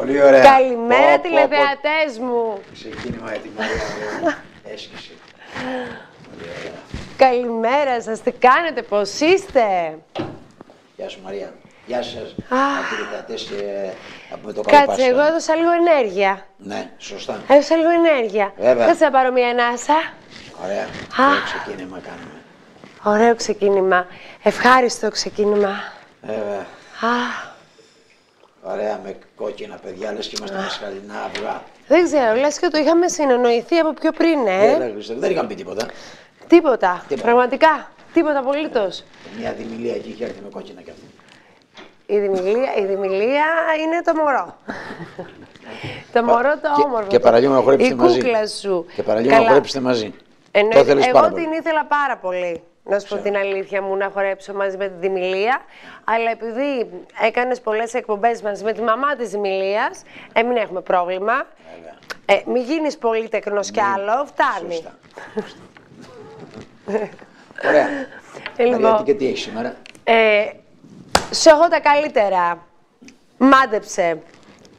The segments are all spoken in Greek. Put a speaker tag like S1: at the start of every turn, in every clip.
S1: Πολύ ωραία.
S2: Καλημέρα τηλεθεατές μου.
S1: Ξεκίνημα για τη Μαρία. Έσκησε. Πολύ ωραία.
S2: Καλημέρα σας, τι κάνετε, πώς είστε?
S1: Γεια σου Μαρία. Γεια σας. Τηλεθεατές από το
S2: Κάτσε,
S1: Πάσχα.
S2: εγώ έδωσα λίγο ενέργεια.
S1: Ναι, σωστά.
S2: Έδωσα λίγο ενέργεια.
S1: Βέβαια.
S2: Κάτσε να πάρω μια ανάσα.
S1: Ωραία. Ωραίο ξεκίνημα κάνουμε.
S2: Ωραίο ξεκίνημα. Ευχάριστο ξεκίνημα.
S1: Βέβαια. Ωραία με κόκκινα παιδιά, λες και είμαστε μασχαλινά αυγά.
S2: Δεν ξέρω, λες και το είχαμε συνεννοηθεί από πιο πριν,
S1: Δεν είχαμε πει τίποτα.
S2: Τίποτα. Πραγματικά. Τίποτα απολύτως.
S1: Μια δημιλία εκεί είχε έρθει με κόκκινα κι αυτή.
S2: Η δημιλία είναι το μωρό. Το μωρό το όμορφο.
S1: Και παραλίγο να χορέψετε μαζί.
S2: Η κούκλα σου.
S1: Και παραλίγο να χορέψετε μαζί.
S2: Εγώ την ήθελα πάρα πολύ. Να σου πω την αλήθεια μου, να χορέψω μαζί με τη Δημηλία. Αλλά επειδή έκανες πολλές εκπομπές μαζί με τη μαμά της Δημηλίας, μην έχουμε πρόβλημα. Μην γίνεις πολύ τεκνός κι άλλο, φτάνει.
S1: Σωστά. Ωραία.
S2: Λοιπόν,
S1: και τι έχεις σήμερα?
S2: σου έχω τα καλύτερα. Μάντεψε.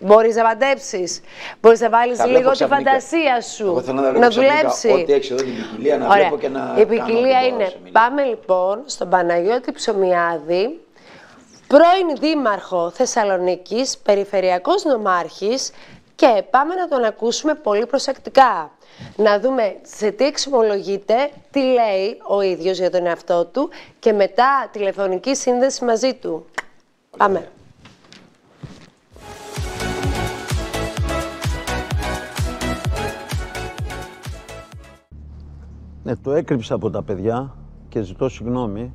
S2: Μπορείς να μαντέψεις. Μπορείς να βάλεις λίγο τη φαντασία σου.
S1: Εγώ θέλω να
S2: δουλέψει.
S1: Ό,τι έχεις εδώ την ποικιλία να βλέπω και να
S2: η ποικιλία είναι. Πάμε λοιπόν στον Παναγιώτη Ψωμιάδη, πρώην Δήμαρχο Θεσσαλονίκης, Περιφερειακός Νομάρχης, και πάμε να τον ακούσουμε πολύ προσεκτικά. Να δούμε σε τι εξομολογείται, τι λέει ο ίδιος για τον εαυτό του και μετά τηλεφωνική σύνδεση μαζί του. Πάμε.
S3: Ναι, το έκρυψα από τα παιδιά και ζητώ συγγνώμη.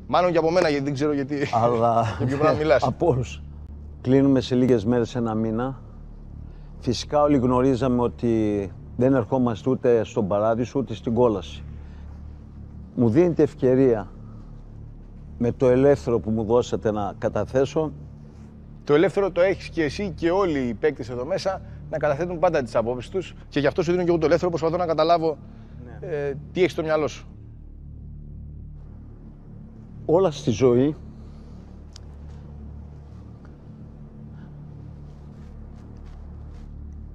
S4: Μάλλον και από μένα, γιατί δεν ξέρω γιατί.
S3: Αλλά
S4: για ποιο πράγμα μιλάς.
S3: Από όλους. Κλείνουμε σε λίγες μέρες ένα μήνα. Φυσικά όλοι γνωρίζαμε ότι δεν ερχόμαστε ούτε στον παράδεισο ούτε στην κόλαση. Μου δίνετε ευκαιρία με το ελεύθερο που μου δώσατε να καταθέσω.
S4: Το ελεύθερο το έχεις και εσύ και όλοι οι παίκτες εδώ μέσα να καταθέτουν πάντα τις απόψεις τους και γι' αυτό σου δίνω και εγώ το ελεύθερο, προσπαθώ να καταλάβω τι έχεις στο μυαλό σου.
S3: Όλα στη ζωή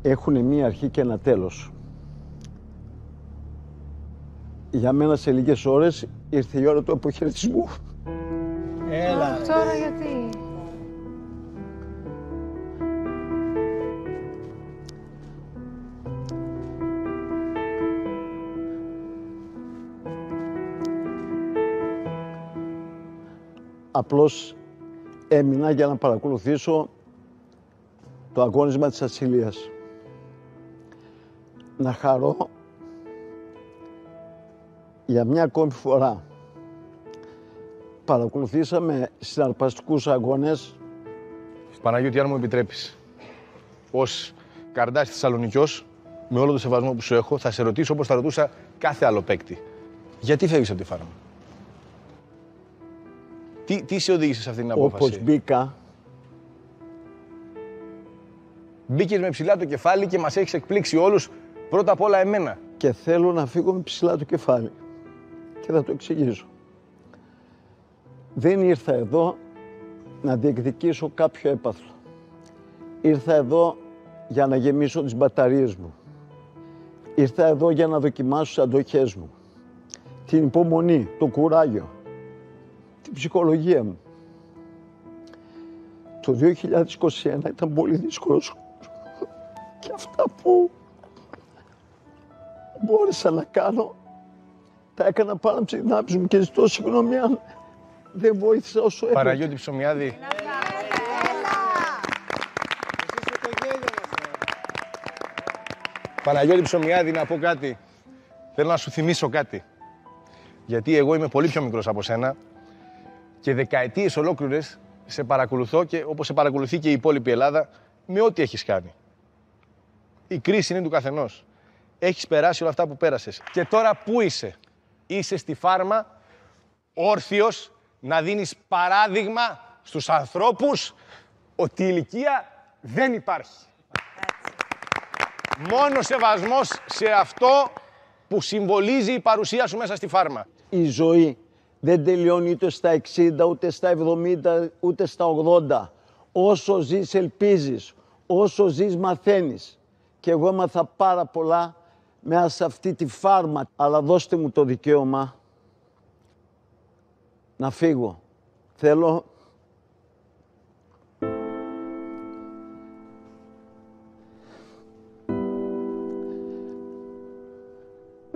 S3: έχουν μία αρχή και ένα τέλος. Για μένα σε λίγες ώρες ήρθε η ώρα του αποχαιρετισμού.
S2: Έλα. Τώρα γιατί?
S3: Απλώς έμεινα για να παρακολουθήσω το αγώνισμα της Ασσυλίας. Να χαρώ για μια ακόμη φορά. Παρακολουθήσαμε συναρπαστικούς αγώνες.
S4: Παναγιώτη, αν μου επιτρέπεις, ως καρντάς Θεσσαλονικιός, με όλο το σεβασμό που σου έχω, θα σε ρωτήσω όπως θα ρωτούσα κάθε άλλο παίκτη. Γιατί φεύγεις από τη Φάρμα? Τι σε οδήγησε σε αυτήν την απόφαση?
S3: Όπως μπήκα.
S4: Μπήκες με ψηλά το κεφάλι και μας έχεις εκπλήξει όλους, πρώτα απ' όλα εμένα.
S3: Και θέλω να φύγω με ψηλά το κεφάλι. Και θα το εξηγήσω. Δεν ήρθα εδώ να διεκδικήσω κάποιο έπαθλο. Ήρθα εδώ για να γεμίσω τις μπαταρίες μου. Ήρθα εδώ για να δοκιμάσω τις αντοχές μου. Την υπομονή, το κουράγιο, την ψυχολογία μου. Το 2021 ήταν πολύ δύσκολο και αυτά που μπόρεσα να κάνω τα έκανα πάνω από τις δυνάμεις μου και ζητώ συγγνώμη αν δεν βοήθησα όσο έπρεπε.
S4: Παναγιώτη Ψωμιάδη. Παναγιώτη Ψωμιάδη, να πω κάτι. Θέλω να σου θυμίσω κάτι. Γιατί εγώ είμαι πολύ πιο μικρός από σένα και δεκαετίες ολόκληρες σε παρακολουθώ και όπως σε παρακολουθεί και η υπόλοιπη Ελλάδα με ό,τι έχεις κάνει. Η κρίση είναι του καθενός. Έχεις περάσει όλα αυτά που πέρασες. Και τώρα πού είσαι? Είσαι στη Φάρμα, όρθιος, να δίνεις παράδειγμα στους ανθρώπους ότι η ηλικία δεν υπάρχει. Μόνο σεβασμός σε αυτό που συμβολίζει η παρουσία σου μέσα στη Φάρμα.
S3: Η ζωή δεν τελειώνει ούτε στα 60, ούτε στα 70, ούτε στα 80. Όσο ζεις ελπίζεις, όσο ζεις μαθαίνεις. Και εγώ έμαθα πάρα πολλά μέσα σε αυτή τη φάρμα. Αλλά δώστε μου το δικαίωμα να φύγω. Θέλω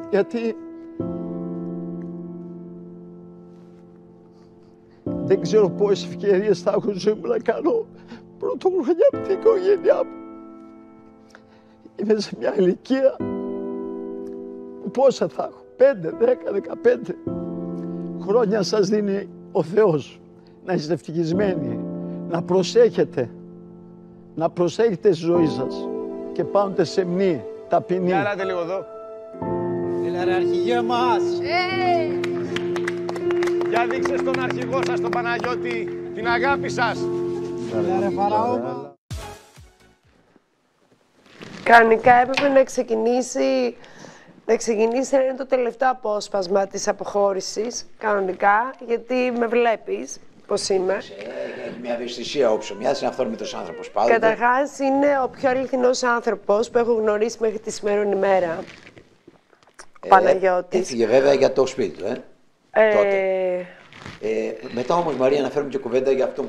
S3: γιατί δεν ξέρω πόσες ευκαιρίες θα έχω ζωή μου να κάνω πρωτοβουλία από την οικογένειά μου. Είμαι σε μια ηλικία που πόσα θα έχω, 5, 10, 15 χρόνια σας δίνει ο Θεός. Να είστε ευτυχισμένοι, να προσέχετε στη ζωή σας και πάτε σε μνή, ταπεινή.
S4: Για ελάτε λίγο εδώ.
S5: Έλα ρε αρχηγέ μας!
S4: Για δείξτε στον αρχηγό σας, τον Παναγιώτη, την αγάπη σας.
S5: Έλα ρε Φαραώ μας!
S2: Κανονικά έπρεπε να ξεκινήσει να είναι το τελευταίο απόσπασμα της αποχώρησης, κανονικά, γιατί με βλέπεις πώς είμαι.
S1: Έχει μια ευαισθησία όψο, μοιάζει είναι αυθόρμητος άνθρωπος πάντοτε.
S2: Καταρχάς είναι ο πιο αληθινός άνθρωπος που έχω γνωρίσει μέχρι τη σημερινή ημέρα. Ο Παναγιώτης.
S1: Έφυγε βέβαια για το σπίτι του, τότε. Μετά όμως, Μαρία, να φέρουμε και κουβέντα για αυτό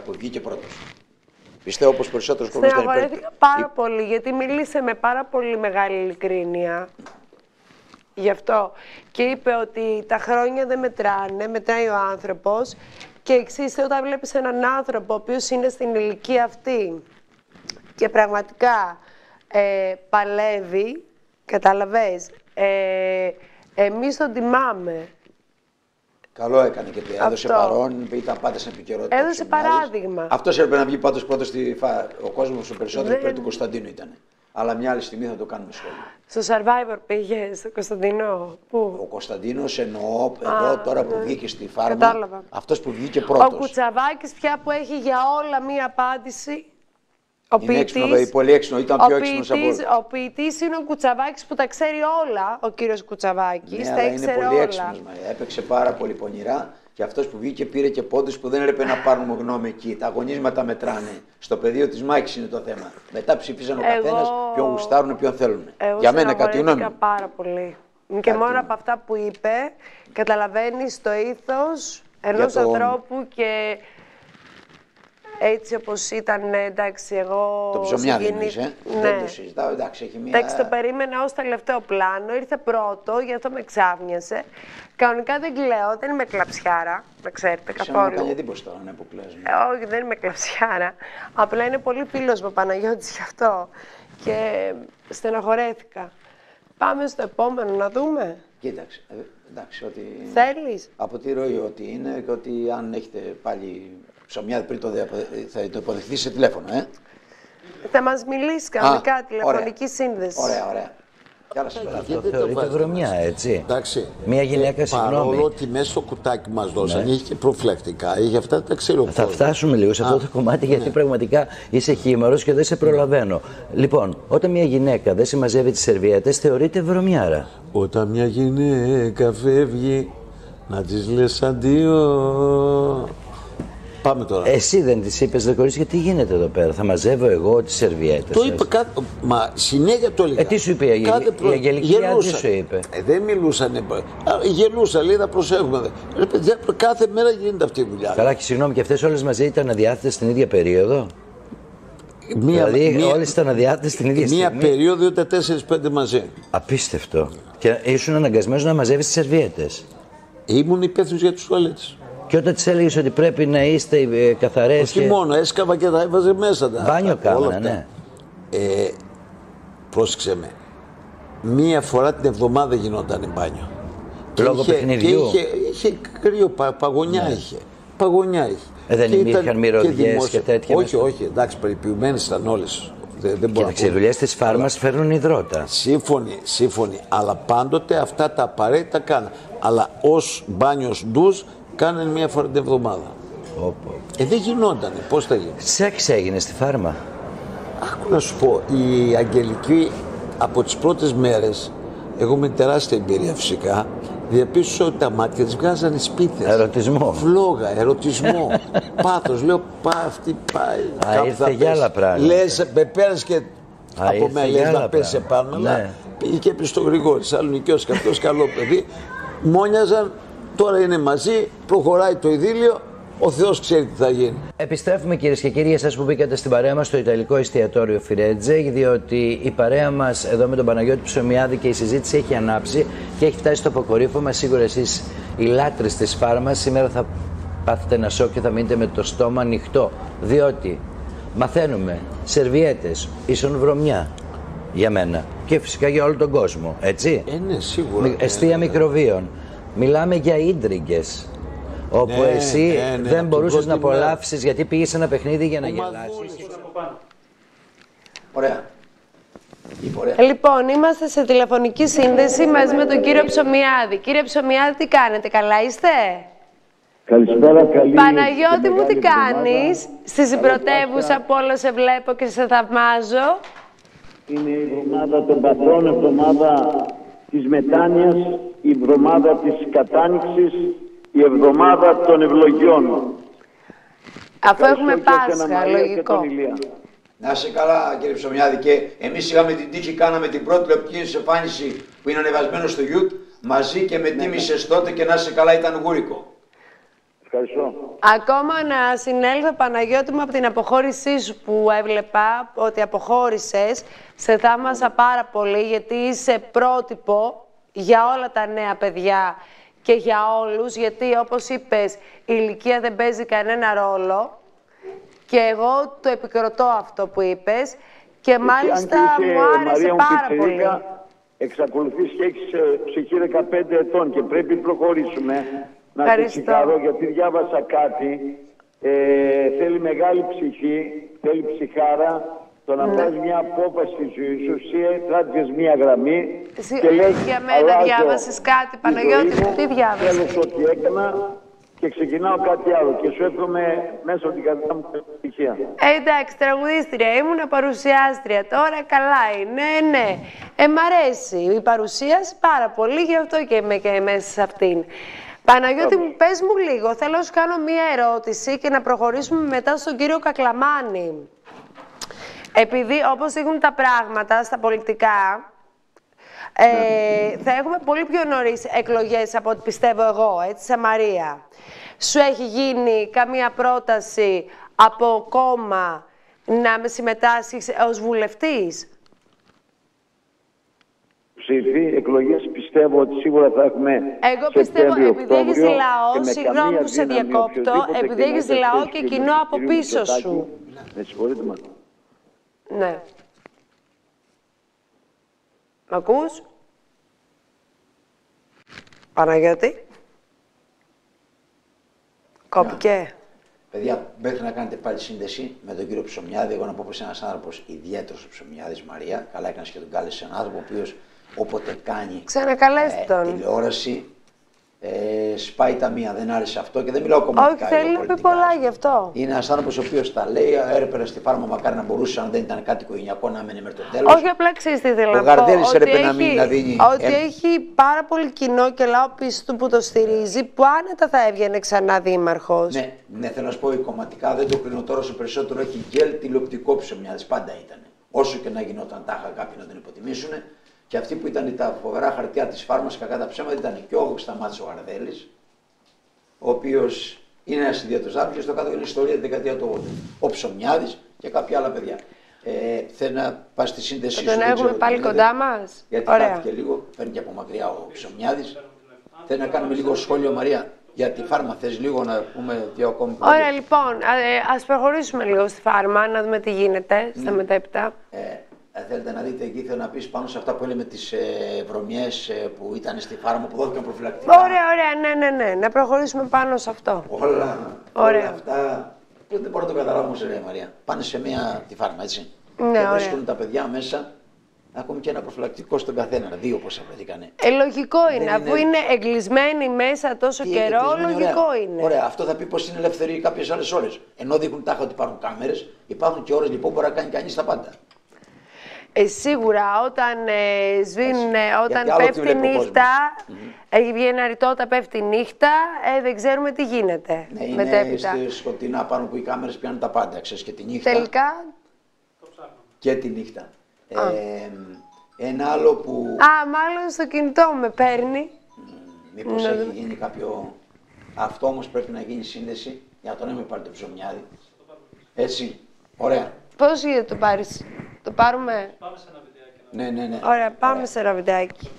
S1: που βγήκε πρώτος. Πιστεύω πως περισσότερος κόσμος ήταν υπέρ.
S2: Στεναχωρέθηκα πάρα πολύ, γιατί μίλησε με πάρα πολύ μεγάλη ειλικρίνεια. Γι' αυτό. Και είπε ότι τα χρόνια δεν μετράνε, μετράει ο άνθρωπος. Και εξής, όταν βλέπεις έναν άνθρωπο ο οποίος είναι στην ηλικία αυτή και πραγματικά παλεύει, κατάλαβες, εμείς τον τιμάμε.
S1: Καλό έκανε και έδωσε παρόν, ήταν πάντα στην επικαιρότητα.
S2: Έδωσε παράδειγμα.
S1: Αυτός έπρεπε να βγει πάντως πρώτος ο κόσμος ο περισσότερο υπέρ του Κωνσταντίνου ήταν. Αλλά μια άλλη στιγμή θα το κάνουμε σχόλιο.
S2: Στο Survivor πήγε, στο Κωνσταντίνο. Πού?
S1: Ο Κωνσταντίνος εννοώ εδώ τώρα που βγήκε στη φάρμα.
S2: Κατάλαβα.
S1: Αυτός που βγήκε πρώτος.
S2: Ο Κουτσαβάκης πια που έχει για όλα μία απάντηση.
S1: Είναι έξυπνο, πολύ έξυπνο, ήταν πιο έξυπνος από όλους.
S2: Ο ποιητής είναι ο Κουτσαβάκης που τα ξέρει όλα, ο κύριος Κουτσαβάκης,
S1: ναι,
S2: τα
S1: αλλά
S2: ήξερε
S1: είναι πολύ
S2: όλα.
S1: έξυπνος, έπαιξε πάρα πολύ πονηρά και αυτός που βγήκε πήρε και πόντους που δεν έπρεπε να πάρουν γνώμη εκεί. Τα αγωνίσματα μετράνε. Στο πεδίο της μάχης είναι το θέμα. Μετά ψήφισαν ο καθένας ποιον γουστάρουν, ποιον θέλουν. Για μένα κάτι γνώμη.
S2: Εγώ πάρα πολύ. Και μόνο από αυτά που είπε, καταλαβαίνεις το ήθος ενός ανθρώπου και... Έτσι όπως ήταν, εντάξει, εγώ...
S1: Το ψωμιά δεν είσαι,
S2: ναι.
S1: Δεν το συζητάω, εντάξει, έχει μία...
S2: Εντάξει, το περίμενα ως τελευταίο πλάνο, ήρθε πρώτο, γι' αυτό με ξάφνιασε. Κανονικά δεν κλαίω, δεν είμαι κλαψιάρα, να ξέρετε καθόλου.
S1: Μου κάνει εντύπωση τώρα, ναι, που κλαις.
S2: Όχι, δεν είμαι κλαψιάρα. Απλά είναι πολύ φίλος μου ο Παναγιώτης γι' αυτό. Και στεναχωρέθηκα. Πάμε στο επόμενο να δούμε.
S1: Κοίταξε, εντάξει, ότι...
S2: Θέλεις?
S1: Από τη ροή ότι είναι και ότι αν έχετε πάλι... Ψωμιά πριν θα το υποδεχθεί σε τηλέφωνο,
S2: Θα μας μιλήσει κανονικά, τηλεφωνική σύνδεση.
S1: Ωραία, ωραία.
S6: Αυτό θεωρείται βρωμιά, έτσι.
S7: Εντάξει.
S6: Μια γυναίκα, συγγνώμη.
S7: Παρόλο ότι μέσα στο κουτάκι μας δώσαν, είχε και προφυλακτικά, είχε αυτά τα ξέρω.
S6: Θα φτάσουμε λίγο σε αυτό το κομμάτι, γιατί πραγματικά είσαι χήμαρος και δεν σε προλαβαίνω. Λοιπόν, όταν μια γυναίκα δεν συμμαζεύει τις σερβιέτες, θεωρείται βρωμιάρα.
S7: Όταν μια γυναίκα φεύγει, να της λες αντίο. Πάμε τώρα.
S6: Εσύ δεν της είπες, δε κορίτσι, γιατί γίνεται εδώ πέρα. Θα μαζεύω εγώ τις σερβιέτες.
S7: Το είπε κάτι. Μα συνέχεια το έλεγα.
S6: Τι σου είπε η Αγγελική, τι σου είπε.
S7: Δεν μιλούσανε. Γελούσα, λέει να προσέχουμε. Ρε παιδιά, κάθε μέρα γίνεται αυτή η δουλειά.
S6: Καλά, και συγγνώμη, και αυτές όλες μαζί ήταν αδιάθετες την ίδια περίοδο. Δηλαδή, όλες ήταν αδιάθετες την ίδια στιγμή.
S7: Μία περίοδο ήταν 4-5 μαζί.
S6: Απίστευτο. Και ήσουν αναγκασμένος να μαζεύεις τις σερβιέτες.
S7: Ήμουν υπεύθυνος για τους τουαλέτες.
S6: Και όταν της έλεγες ότι πρέπει να είστε καθαρές.
S7: Όχι μόνο, έσκαβα και τα έβαζε μέσα.
S6: Μπάνιο κάμερα, ναι.
S7: Πρόσεξε με. Μία φορά την εβδομάδα γινόταν μπάνιο.
S6: Λόγω παιχνιδιού.
S7: Είχε κρύο, παγωνιά είχε. Παγωνιά είχε.
S6: Δεν υπήρχαν μυρωδιές και τέτοια.
S7: Όχι, όχι, εντάξει, περιποιημένες ήταν όλες.
S6: Κοίταξε, οι δουλειές της φάρμας φέρνουν υδρότα.
S7: Σύμφωνοι. Αλλά πάντοτε αυτά τα απαραίτητα κάναν. Αλλά ως μπάνιος ντουζ κάνανε μία φορά την εβδομάδα. Δεν γινότανε. Πώς θα γίνει.
S6: Σεξ έγινε στη φάρμα.
S7: Άκου να σου πω, η Αγγελική από τις πρώτες μέρες, εγώ με τεράστια εμπειρία φυσικά, διαπίστωσα ότι τα μάτια της βγάζανε σπίθες.
S6: Ερωτισμό.
S7: Φλόγα, ερωτισμό, πάθος. Λέω, αυτή πάει.
S6: Ήρθε για άλλα πράγματα.
S7: Λες, με πέρασε και από μένα, λες να πέσει επάνω.
S6: Ναι.
S7: Πήγε και έπεισε στο Γρηγόρη, Σαλονικιός και αυτός καλό παιδί. Μόνιαζαν, τώρα είναι μαζί, προχωράει το ειδήλιο. Ο Θεός ξέρει τι θα γίνει.
S6: Επιστρέφουμε, κυρίες και κύριοι, εσάς που μπήκατε στην παρέα μας στο Ιταλικό Εστιατόριο Φιρέτζε, διότι η παρέα μας εδώ με τον Παναγιώτη Ψωμιάδη και η συζήτηση έχει ανάψει και έχει φτάσει στο αποκορύφωμα. Σίγουρα εσείς, οι λάτρες της φάρμας, σήμερα θα πάθετε ένα σοκ και θα μείνετε με το στόμα ανοιχτό. Διότι μαθαίνουμε σερβιέτες ίσον βρωμιά για μένα και φυσικά για όλο τον κόσμο. Έτσι.
S7: Ναι, σίγουρα.
S6: Εστία μικροβίων. Μιλάμε για ίντριγκες. Όπου εσύ δεν μπορούσες να απολαύσεις γιατί πήγες σε ένα παιχνίδι για να γελάσεις.
S1: Ωραία.
S2: Λοιπόν, είμαστε σε τηλεφωνική σύνδεση μαζί με τον κύριο Ψωμιάδη. Κύριε Ψωμιάδη, τι κάνετε, καλά είστε?
S8: Καλησπέρα, καλή.
S2: Παναγιώτη μου, τι κάνεις? Στη συμπρωτεύουσα που όλο σε βλέπω και σε θαυμάζω.
S8: Είναι η εβδομάδα των πατρών, εβδομάδα της μετάνοιας, η εβδομάδα της κατάνοιξης, η εβδομάδα των ευλογιών.
S2: Αφού έχουμε Πάσχα, λογικό.
S1: Να είσαι καλά, κύριε Ψωμιάδη, και εμείς είχαμε την τύχη, κάναμε την πρώτη τηλεοπτική εμφάνιση που είναι ανεβασμένο στο YouTube μαζί και με τίμησες τότε και να είσαι καλά, ήταν γούρικο.
S8: Ευχαριστώ.
S2: Ακόμα να συνέλθω, Παναγιώτη μου, από την αποχώρησή σου που έβλεπα ότι αποχώρησες. Σε θαύμασα πάρα πολύ γιατί είσαι πρότυπο για όλα τα νέα παιδιά και για όλους, γιατί όπως είπες η ηλικία δεν παίζει κανένα ρόλο και εγώ το επικροτώ αυτό που είπες και μάλιστα μου άρεσε πάρα πολύ.
S8: Εξακολουθείς και έχεις ψυχή 15 ετών και πρέπει να προχωρήσουμε. Να σε συγχαρώ γιατί διάβασα κάτι, θέλει μεγάλη ψυχή, θέλει ψυχάρα, το να πάρεις μια απόφαση στη ζωή σου, εσύ τράβηκες μια γραμμή και λες,
S2: για μένα διάβασες κάτι, Παναγιώτη μου, τι διάβασες?
S8: Τέλος ό,τι έκανα και ξεκινάω κάτι άλλο και σου εύχομαι μέσα από την καρδιά μου επιτυχία.
S2: Εντάξει, τραγουδίστρια ήμουν, παρουσιάστρια, τώρα καλά είναι, ναι. Μ' αρέσει η παρουσίαση πάρα πολύ, γι' αυτό και είμαι και μέσα σε αυτήν. Παναγιώτη μου, πες μου λίγο, θέλω να σου κάνω μία ερώτηση και να προχωρήσουμε μετά στον κύριο Κακλαμάνη. Επειδή όπως έχουν τα πράγματα στα πολιτικά, θα έχουμε πολύ πιο νωρίς εκλογές από ό,τι πιστεύω εγώ, έτσι, σε Μαρία. Σου έχει γίνει καμία πρόταση από κόμμα να με συμμετάσχεις ως βουλευτής?
S8: Ψήφι, εκλογές πιστεύω ότι σίγουρα θα έχουμε.
S2: Εγώ πιστεύω, επειδή έχεις λαό, συγγνώμη που σε διακόπτω, επειδή έχεις λαό και κοινό από πίσω σου.
S8: Με συγχωρείτε μας.
S2: Ναι. Μ' ακούς? Παναγιώτη? Κόπηκε.
S1: Παιδιά, μέχρι να κάνετε πάλι σύνδεση με τον κύριο Ψωμιάδη, εγώ να πω πως είναι ένας άνθρωπος ιδιαίτερος ο Ψωμιάδης, Μαρία. Καλά έκανες και τον κάλεσε, έναν άνθρωπο ο οποίος όποτε κάνει τηλεόραση, σπάει τα μία, δεν άρεσε αυτό και δεν μιλάω κομματικά.
S2: Όχι, θέλει να πει πολλά γι' αυτό.
S1: Είναι ένας άνθρωπος ο οποίος τα λέει, έρεπε στη φάρμα, μακάρι να μπορούσε, αν δεν ήταν κάτι οικογενειακό, να έμενε μέχρι το τέλος.
S2: Όχι, απλά ξέρεις τι θέλω να πω.
S1: Ο Γαρδέλης έρεπε να μην να δίνει.
S2: Ότι έχει πάρα πολύ κοινό και λαό πίσω του που το στηρίζει, που άνετα θα έβγαινε ξανά δήμαρχος.
S1: Ναι, θέλω να σου πω, η κομματικά δεν το κρίνω τώρα, όσο περισσότερο έχει γκέλ τηλεοπτικό Ψωμιάδης, πάντα ήταν. Όσο και να γινόταν τάχα κάποιοι να τον υποτιμήσουν. Και αυτοί που ήταν τα φοβερά χαρτιά της φάρμας, κακά τα ψέματα, ήταν και ο Σταμάτης ο Γαρδέλης, ο οποίος είναι ένας ιδιαίτερος άνθρωπος και στο κάτω είναι ιστορία τη δεκαετία του 80. Ο Ψωμιάδης και κάποια άλλα παιδιά. Θέλω να πας στη σύνδεσή σου.
S2: Τον έχουμε πάλι κοντά μας.
S1: Γιατί χάθηκε λίγο, παίρνει και από μακριά ο Ψωμιάδης. Θέλω να κάνουμε λίγο σχόλιο, Μαρία, για τη φάρμα. Θες λίγο να πούμε δύο ακόμη?
S2: Ωραία, λοιπόν, ας προχωρήσουμε λίγο στη φάρμα, να δούμε τι γίνεται στα μετέπειτα.
S1: Θέλετε να δείτε εκεί, θέλω να πεις πάνω σε αυτά που έλεγε με τις βρωμιές που ήταν στη φάρμα, που δόθηκαν προφυλακτικά.
S2: Ωραία, ναι. Να προχωρήσουμε πάνω σε αυτό.
S1: Όλα αυτά που δεν μπορώ να το καταλάβω όμως, Μαρία. Πάνε σε τη φάρμα, έτσι.
S2: Ναι,
S1: και βρίσκουν τα παιδιά μέσα, ακόμη και ένα προφυλακτικό στον καθένα, 2 πόσα βρεθήκανε.
S2: Λογικό είναι, αφού είναι εγκλεισμένοι μέσα τόσο καιρό, λογικό είναι.
S1: Ωραία, αυτό θα πει πως είναι ελευθεροί κάποιες άλλες ώρες. Ενώ δείχνουν τάχα ότι υπάρχουν κάμερες, υπάρχουν και ώρες λοιπόν που μπορεί να κάνει κανείς τα πάντα.
S2: Σίγουρα όταν σβήνουν, όταν πέφτει νύχτα, έχει βγει ένα ρητό, όταν πέφτει νύχτα, δεν ξέρουμε τι γίνεται.
S1: Ναι, είναι στη σκοτεινά πάνω που οι κάμερες πιάνουν τα πάντα, ξέρεις, και τη νύχτα.
S2: Τελικά.
S1: Και τη νύχτα. Ένα άλλο που...
S2: μάλλον στο κινητό με παίρνει.
S1: Μήπως έχει γίνει κάποιο... Αυτό όμως πρέπει να γίνει σύνδεση για να τον μην πάρει το ψωμιάδι. Έτσι, ωραία.
S2: Πώς γίνεται το πάρεις, το πάρουμε...
S5: Πάμε σε ένα βιντεάκι.
S1: Ναι.
S2: Ωραία, πάμε σε ένα βιντεάκι.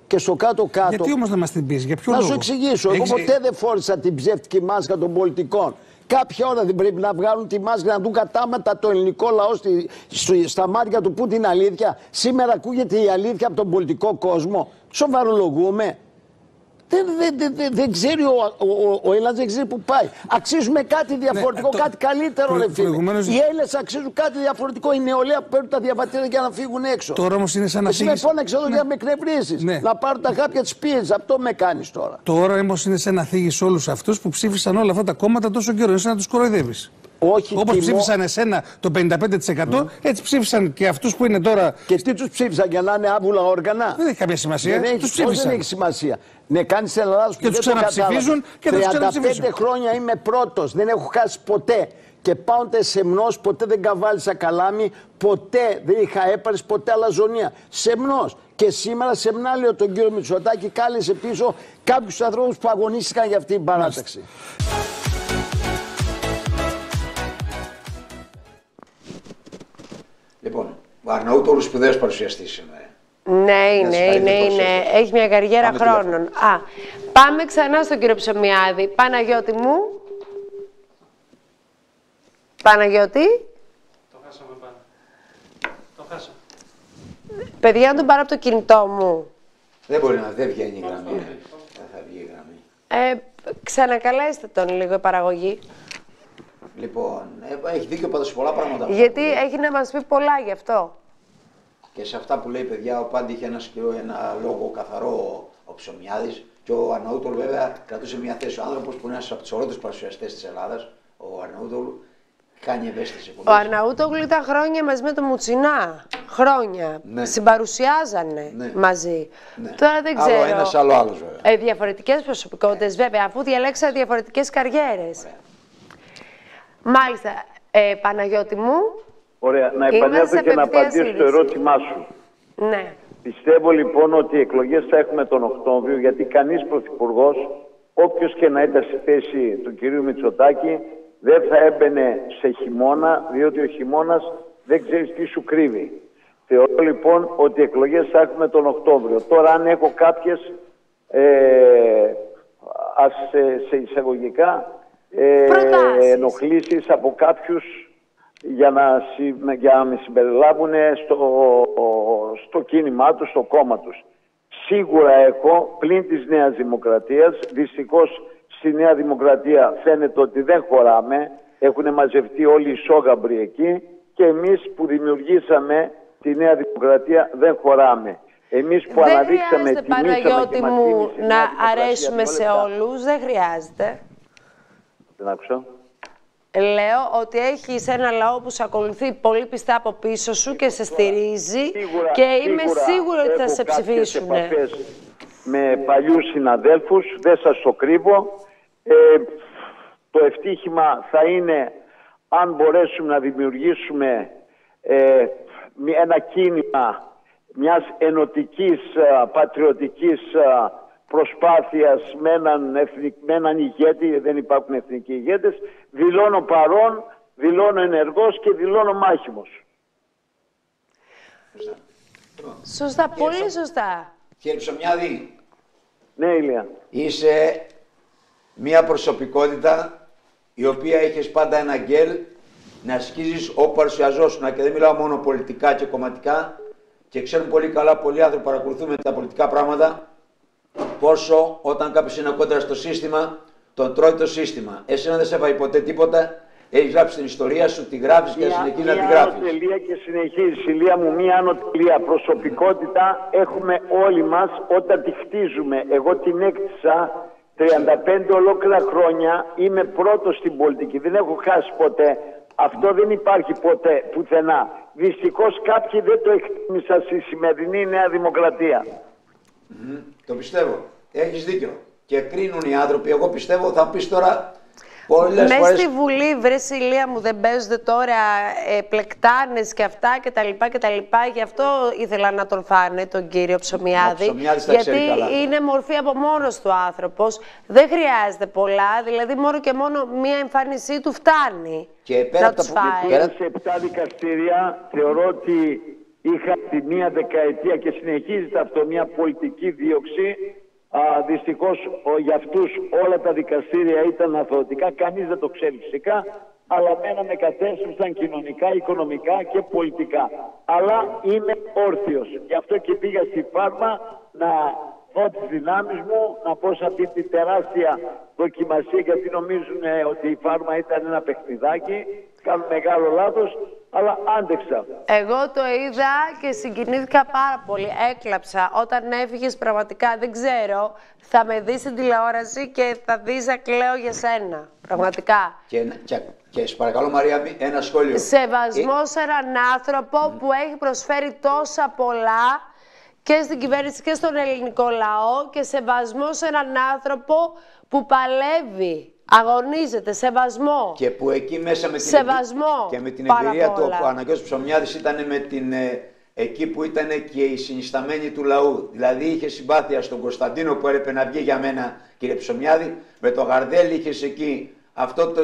S3: Και στο κάτω-κάτω.
S9: Γιατί όμως να μας την πεις, για ποιο
S3: λόγο?
S9: Να
S3: σου εξηγήσω. Εγώ ποτέ δεν φόρησα την ψεύτικη μάσκα των πολιτικών. Κάποια ώρα δεν πρέπει να βγάλουν τη μάσκα να δουν κατάματα το ελληνικό λαό στα μάτια του που την αλήθεια. Σήμερα ακούγεται η αλήθεια από τον πολιτικό κόσμο. Σοβαρολογούμε. Δεν ξέρει ο Έλληνας, δεν ξέρει που πάει. Αξίζουμε κάτι διαφορετικό, κάτι καλύτερο, ρε φίλε. Οι Έλληνες αξίζουν κάτι διαφορετικό. Η νεολαία που παίρνουν τα διαβατήρια για να φύγουν έξω.
S9: Τώρα όμως είναι σαν να
S3: εσύ με φώναξε εδώ για να με εκνευρίσεις. Να πάρουν τα χάπια της πίεσης. Αυτό με κάνεις τώρα.
S9: Τώρα όμως είναι σαν να θίγεις όλους αυτούς που ψήφισαν όλα αυτά τα κόμματα τόσο καιρό. Είναι σαν να τους κοροϊδεύεις.
S3: Όπως
S9: ψήφισαν εσένα το 55%, έτσι ψήφισαν και αυτούς που είναι τώρα.
S3: Και τι τους ψήφισαν, για να είναι άβουλα όργανα?
S9: Δεν έχει καμία σημασία. Δεν
S3: έχει σημασία. Ναι, κάνεις λάθος που
S9: και τους ξαναψηφίζουν και δεν τους ξαναψηφίζουν.
S3: 35 χρόνια είμαι πρώτος, δεν έχω χάσει ποτέ. Και πάονται σεμνός, ποτέ δεν καβάλισα καλάμι, ποτέ δεν είχα έπαρση, ποτέ αλαζονία. Σεμνός. Και σήμερα σεμνά, λέω τον κύριο Μητσοτάκη, κάλεσε πίσω κάποιους ανθρώπους που αγωνίστηκαν για αυτή την παράταξη.
S1: Λοιπόν, ο Αρναούτογλου σπουδαίος παρουσιαστής είναι.
S2: Ναι, είναι. Έχει μια καριέρα χρόνων. Πάμε ξανά στον κύριο Ψωμιάδη. Παναγιώτη μου. Παναγιώτη.
S5: Το χάσαμε πάνω. Το χάσαμε.
S2: Παιδιά, να τον πάρω από το κινητό μου.
S1: Δεν μπορεί να, δεν βγαίνει η γραμμή. Δεν θα βγει η γραμμή.
S2: Ξανακαλέστε τον λίγο η παραγωγή.
S1: Λοιπόν, έχει δίκιο πάντως σε πολλά πράγματα.
S2: Γιατί έχει να μας πει πολλά γι' αυτό.
S1: Και σε αυτά που λέει, παιδιά, ο Πάντη είχε ένα λόγο καθαρό ο Ψωμιάδης και ο Αρναούτογλου βέβαια κρατούσε μια θέση. Ο άνθρωπος που είναι ένας από τους ωραίους παρουσιαστές της Ελλάδας, ο Αρναούτογλου, κάνει ευαίσθηση.
S2: Ο Αρναούτογλου ήταν χρόνια μαζί με τον Μουτσινά. Χρόνια. Ναι. Συμπαρουσιάζανε μαζί. Ναι. Τώρα δεν ξέρω.
S1: Άλλο ένας, άλλο άλλος βέβαια.
S2: Διαφορετικές προσωπικότητες βέβαια, αφού διαλέξα διαφορετικές καριέρες. Μάλιστα. Παναγιώτη μου.
S8: Ωραία. Να επανέλθω και να απαντήσω στο ερώτημά σου.
S2: Ναι.
S8: Πιστεύω λοιπόν ότι οι εκλογές θα έχουμε τον Οκτώβριο, γιατί κανείς πρωθυπουργός, όποιος και να ήταν στη θέση του κυρίου Μητσοτάκη, δεν θα έμπαινε σε χειμώνα, διότι ο χειμώνας δεν ξέρεις τι σου κρύβει. Θεωρώ λοιπόν ότι οι εκλογές θα έχουμε τον Οκτώβριο. Τώρα αν έχω κάποιες, σε εισαγωγικά, ενοχλήσεις από κάποιους για να με συμπεριλάβουν στο κίνημά τους, στο κόμμα τους. Σίγουρα έχω, πλην της Νέας Δημοκρατίας, δυστυχώς στη Νέα Δημοκρατία φαίνεται ότι δεν χωράμε, έχουν μαζευτεί όλοι οι σόγαμπροι εκεί και εμείς που δημιουργήσαμε τη Νέα Δημοκρατία δεν χωράμε. Εμείς που αναδείξαμε τη
S2: Παναγιώτη μου, να αρέσουμε σε όλους, δεν χρειάζεται.
S8: Δεν άκουσα.
S2: Λέω ότι έχεις ένα λαό που σε ακολουθεί πολύ πιστά από πίσω σου και σε στηρίζει και είμαι σίγουρη ότι θα σε ψηφίσουν.
S8: Με παλιούς συναδέλφους, δεν σας το κρύβω. Το ευτύχημα θα είναι αν μπορέσουμε να δημιουργήσουμε ένα κίνημα μιας ενωτικής, πατριωτικής προσπάθειας με έναν ηγέτη, δεν υπάρχουν εθνικοί ηγέτες, δηλώνω παρόν, δηλώνω ενεργός και δηλώνω μάχημος.
S2: Σωστά, πολύ σωστά.
S1: Κύριε Ψωμιάδη.
S8: Ναι, Ηλία.
S1: Είσαι μια προσωπικότητα η οποία έχεις πάντα ένα γκέλ να ασκήσεις όπου παρουσιαζόσουν, και δεν μιλάω μόνο πολιτικά και κομματικά, και ξέρουν πολύ καλά πολλοί άνθρωποι που παρακολουθούμε τα πολιτικά πράγματα πόσο όταν κάποιος είναι κόντρα στο σύστημα τον τρώει το σύστημα. Εσένα δεν σε έβαλε ποτέ τίποτα, έχεις γράψει την ιστορία σου, τη γράφεις και συνεχίζεις να τη γράφεις.
S8: Μία τελεία και συνεχίζεις, Ηλία μου, μία άνω τελεία. Προσωπικότητα έχουμε όλοι μας όταν τη χτίζουμε. Εγώ την έκτισα 30 35 ολόκληρα χρόνια είμαι πρώτος στην πολιτική. Δεν έχω χάσει ποτέ. Αυτό δεν υπάρχει ποτέ πουθενά. Δυστυχώς κάποιοι δεν το εκτίμησαν στη σημερινή Νέα Δημοκρατία.
S1: Το πιστεύω. Έχεις δίκιο. Και κρίνουν οι άνθρωποι. Εγώ πιστεύω, θα πεις τώρα πολλές φορές...
S2: στη Βουλή, βρε Ηλία μου, δεν παίζονται τώρα πλεκτάνες και αυτά κτλ. Γι' αυτό ήθελα να τον φάνε τον κύριο Ψωμιάδη. Γιατί είναι μορφή από μόνος του άνθρωπος. Δεν χρειάζεται πολλά. Δηλαδή, μόνο και μόνο μία εμφάνισή του φτάνει.
S1: Και πέρα
S2: να τους φάει.
S8: Σε 7 δικαστήρια θεωρώ ότι είχα τη μία δεκαετία και συνεχίζεται αυτό μια πολιτική δίωξη. Δυστυχώς για αυτούς όλα τα δικαστήρια ήταν αθωωτικά, κανείς δεν το ξέρει φυσικά, αλλά μένα με κατέστρεψαν κοινωνικά, οικονομικά και πολιτικά. Αλλά είμαι όρθιος. Γι' αυτό και πήγα στη Φάρμα να δω τις δυνάμεις μου, να πω σε αυτή τη τεράστια δοκιμασία, γιατί νομίζουν ότι η Φάρμα ήταν ένα παιχνιδάκι, κάνουν μεγάλο λάθος, αλλά άντεξα.
S2: Εγώ το είδα και συγκινήθηκα πάρα πολύ. Έκλαψα. Όταν έφυγες πραγματικά, δεν ξέρω, θα με δεις στην τηλεόραση και θα δεις να κλαίω για σένα. Πραγματικά.
S1: Και σε παρακαλώ Μαρία, ένα σχόλιο.
S2: Σεβασμό σε έναν άνθρωπο που έχει προσφέρει τόσα πολλά και στην κυβέρνηση και στον ελληνικό λαό, και σεβασμό σε έναν άνθρωπο που παλεύει, αγωνίζεται, σεβασμό.
S1: Και που εκεί μέσα με την,
S2: σεβασμό,
S1: με την εμπειρία του ο Παναγιώτης Ψωμιάδης ήταν εκεί που ήταν και οι συνισταμένοι του λαού. Δηλαδή είχε συμπάθεια στον Κωνσταντίνο που έπρεπε να βγει για μένα, κύριε Ψωμιάδη, με το Γαρδέλη είχες εκεί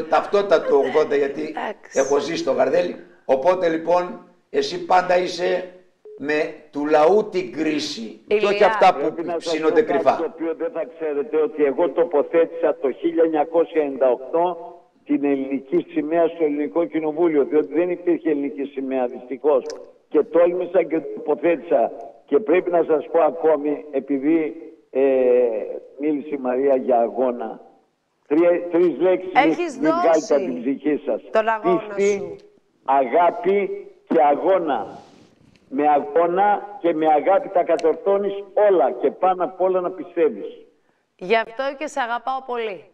S1: ταυτότητα του 80, γιατί έχω ζήσει στο Γαρδέλη. Οπότε λοιπόν εσύ πάντα είσαι με του λαού την κρίση και όχι αυτά που ψήνονται κρυφά.
S8: Το οποίο δεν θα ξέρετε, ότι εγώ τοποθέτησα το 1998 την ελληνική σημαία στο Ελληνικό Κοινοβούλιο, διότι δεν υπήρχε ελληνική σημαία δυστυχώς, και τόλμησα και τοποθέτησα. Και πρέπει να σας πω ακόμη, επειδή μίλησε η Μαρία για αγώνα, τρεις λέξεις μην βγάλετε από την ψυχή σας. Πίστη, αγάπη και αγώνα. Με αγώνα και με αγάπη τα κατορθώνεις όλα και πάνω απ' όλα να πιστεύεις.
S2: Γι' αυτό και σε αγαπάω πολύ.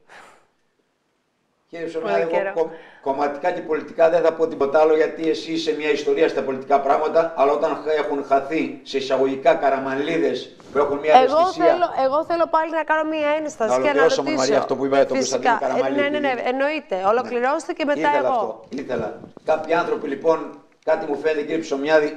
S1: Κύριε Ψωμιάδη, εγώ κομματικά και πολιτικά δεν θα πω τίποτα άλλο, γιατί εσύ είσαι μια ιστορία στα πολιτικά πράγματα, αλλά όταν έχουν χαθεί σε εισαγωγικά καραμανλίδες που έχουν μια ευαισθησία...
S2: Εγώ θέλω πάλι να κάνω μια ένσταση και να ρωτήσω.
S1: Μαρία, αυτό που είπα για τον Κωνσταντίνο Καραμανλίδη.
S2: Ναι, εννοείται. Ολοκληρώστε και μετά εγώ.
S1: Ήθελα. Κάποιοι άνθρωποι λοιπόν, κάτι μου φαίνεται κύριε Ψωμιάδη,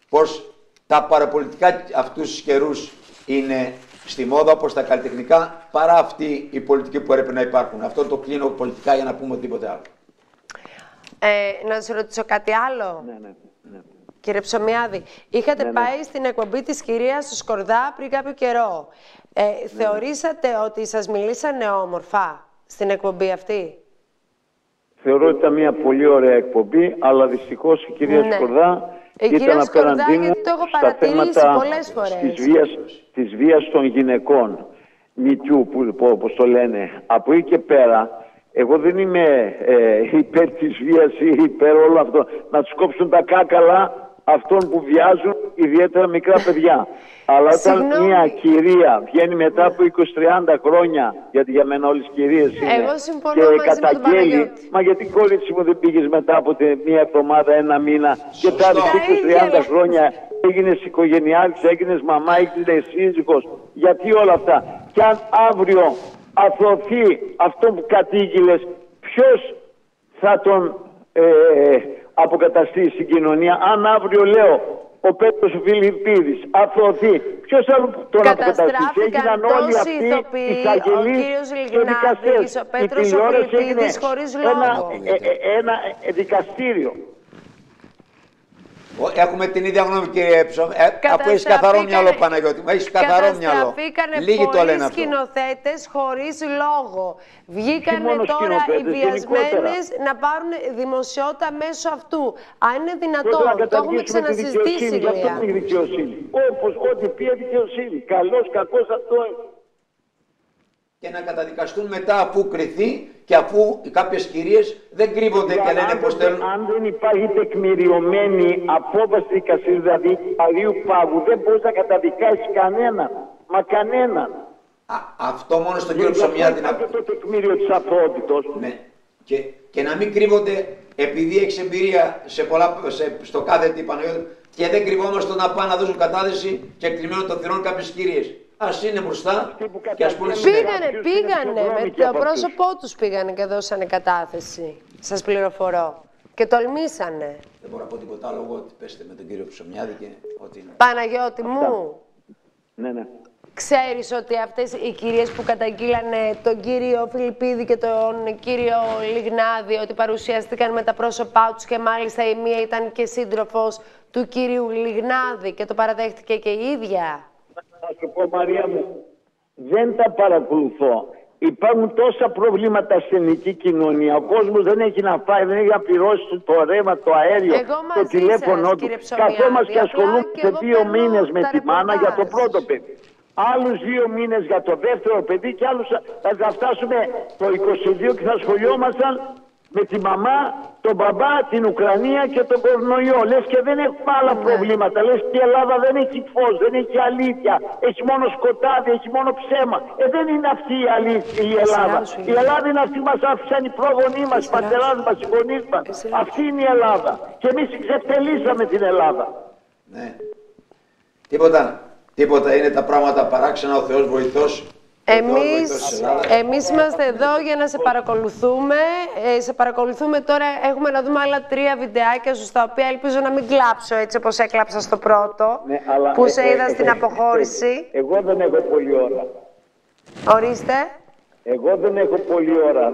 S1: πως τα παραπολιτικά αυτούς τους καιρούς είναι στη μόδα, όπως τα καλλιτεχνικά, παρά αυτοί οι πολιτικοί που έπρεπε να υπάρχουν. Αυτό το κλείνω πολιτικά για να πούμε οτιδήποτε άλλο.
S2: Να σας ρωτήσω κάτι άλλο.
S8: Ναι.
S2: Κύριε Ψωμιάδη, είχατε πάει στην εκπομπή της κυρίας του Σκορδά πριν κάποιο καιρό. Θεωρήσατε ότι σας μιλήσανε όμορφα στην εκπομπή αυτή?
S8: Θεωρώ ότι ήταν μια πολύ ωραία εκπομπή, αλλά δυστυχώς η κυρία Σκορδά ήταν απέναντί μου στα θέματα της βίας των γυναικών, μητιού όπως το λένε. Από εκεί και πέρα, εγώ δεν είμαι υπέρ της βίας ή υπέρ όλο αυτό. Να τους κόψουν τα κάκαλα αυτών που βιάζουν ιδιαίτερα μικρά παιδιά. Αλλά όταν μια κυρία βγαίνει μετά από 20-30 χρόνια, γιατί για μένα όλες οι κυρίες είναι, και καταγγέλει, μα γιατί κόλληση μου δεν πήγες μετά από μια εβδομάδα, ένα μήνα, και τα 20-30 χρόνια έγινες οικογενειάρχης, έγινες μαμά, έγινες σύζυγος, γιατί όλα αυτά? Και αν αύριο αθωωθεί αυτό που κατήγγειλες, ποιος θα τον αποκαταστήσει στην κοινωνία? Αν αύριο, λέω, ο Πέτρος Φιλιππίδης αθωωθεί, ποιος θα τον αποκαταστήσει? Έγιναν όλοι αυτοί οι εισαγγελείς και δικαστές. Η τηλεόραση έγινε ένα δικαστήριο.
S1: Έχουμε την ίδια γνώμη, κύριε Ψωμιάδη. Αφού έχεις καθαρό μυαλό, Παναγιώτη μου. Έχεις καθαρό μυαλό.
S2: Λίγοι το λένε αυτό. Σκηνοθέτες χωρίς λόγο. Βγήκανε τώρα οι βιασμένες να πάρουν δημοσιότητα μέσω αυτού. Αν είναι δυνατόν, το έχουμε ξανασυζητήσει.
S8: Γι' αυτό είναι η δικαιοσύνη. Όπως ό,τι πει δικαιοσύνη. Καλός, κακός, αυτό.
S1: Και να καταδικαστούν μετά, αφού κριθεί και αφού κάποιες κυρίες δεν κρύβονται και λένε πως θέλουν.
S8: Αν δεν υπάρχει τεκμηριωμένη απόφαση δικαστηρίου, δηλαδή παλιού πάγου, δεν μπορείς να καταδικάσεις κανέναν. Μα κανέναν.
S1: Αυτό μόνο στον κύριο Ψωμιάδη.
S8: Το τεκμήριο της αθωότητος.
S1: Ναι. Και να μην κρύβονται, επειδή έχει εμπειρία στο κάθε τι Παναγιώτη, και δεν κρυβόμαστε να πάνε να δώσουν κατάθεση και κλειμμένο των θυρών κάποιες κυρίες. Ας είναι μπροστά και ας πούνε
S2: πήγανε, με το πρόσωπό τους πήγανε και δώσανε κατάθεση. Σας πληροφορώ. Και τολμήσανε.
S1: Δεν μπορώ να πω τίποτα άλλο, εγώ πέστε με τον κύριο Ψωμιάδη και ό,τι είναι.
S2: Παναγιώτη μου.
S8: Ναι, ναι.
S2: Ξέρεις ότι αυτές οι κυρίες που καταγγείλανε τον κύριο Φιλιππίδη και τον κύριο Λιγνάδη ότι παρουσιάστηκαν με τα πρόσωπά τους και μάλιστα η μία ήταν και σύντροφος του κύριου Λιγνάδη και το παραδέχτηκε και η ίδια.
S8: Θα σου πω, Μαρία μου, δεν τα παρακολουθώ. Υπάρχουν τόσα προβλήματα στην ελληνική κοινωνία. Ο κόσμος δεν έχει να φάει, δεν έχει να πληρώσει το ρεύμα, το αέριο, το τηλέφωνο του. Καθόμαστε και ασχολούμαστε 2 μήνες με τη μάνα για το πρώτο παιδί. Άλλους 2 μήνες για το δεύτερο παιδί και άλλους θα φτάσουμε το 22 και θα ασχολιόμασταν με τη μαμά, τον μπαμπά, την Ουκρανία και τον κορονοϊό. Λες και δεν έχουμε άλλα προβλήματα. Λες και η Ελλάδα δεν έχει φως, δεν έχει αλήθεια. Έχει μόνο σκοτάδι, έχει μόνο ψέμα. Δεν είναι αυτή η αλήθεια η Ελλάδα. Η Ελλάδα είναι αυτή που μας άφησαν οι πρόγονοί μας, οι πατεράδες μας, οι γονείς μας. Αυτή είναι η Ελλάδα. Και εμείς εξευτελίσαμε την Ελλάδα.
S1: Ναι. Τίποτα είναι τα πράγματα παράξενα, ο Θεός βοηθός.
S2: Εμείς είμαστε εδώ για να σε παρακολουθούμε. Σε παρακολουθούμε τώρα, έχουμε να δούμε άλλα 3 βιντεάκια σου, στα οποία ελπίζω να μην κλάψω έτσι όπως έκλαψα στο πρώτο,
S8: ναι, αλλά,
S2: που σε είδα στην αποχώρηση.
S8: Εγώ δεν έχω πολλή ώρα.
S2: Ορίστε.
S8: Εγώ δεν έχω πολλή ώρα.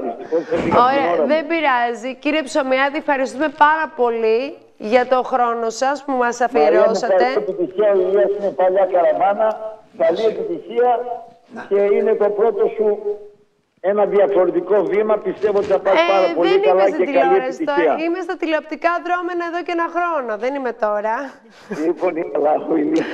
S2: Ωραία, δεν πειράζει. Κύριε Ψωμιάδη, ευχαριστούμε πάρα πολύ για το χρόνο σας που μας αφιερώσατε.
S8: Καλή επιτυχία, η Ηλίας είναι παλιά καραβάνα. Καλή επιτυχία. Και είναι το πρώτο σου ένα διαφορετικό βήμα. Πιστεύω ότι θα πας πάρα πολύ καλά και καλή επιτυχία.
S2: Είμαι στα τηλεοπτικά δρόμενα εδώ και 1 χρόνο. Δεν είμαι τώρα.
S8: Λοιπόν, ο Ηλίας.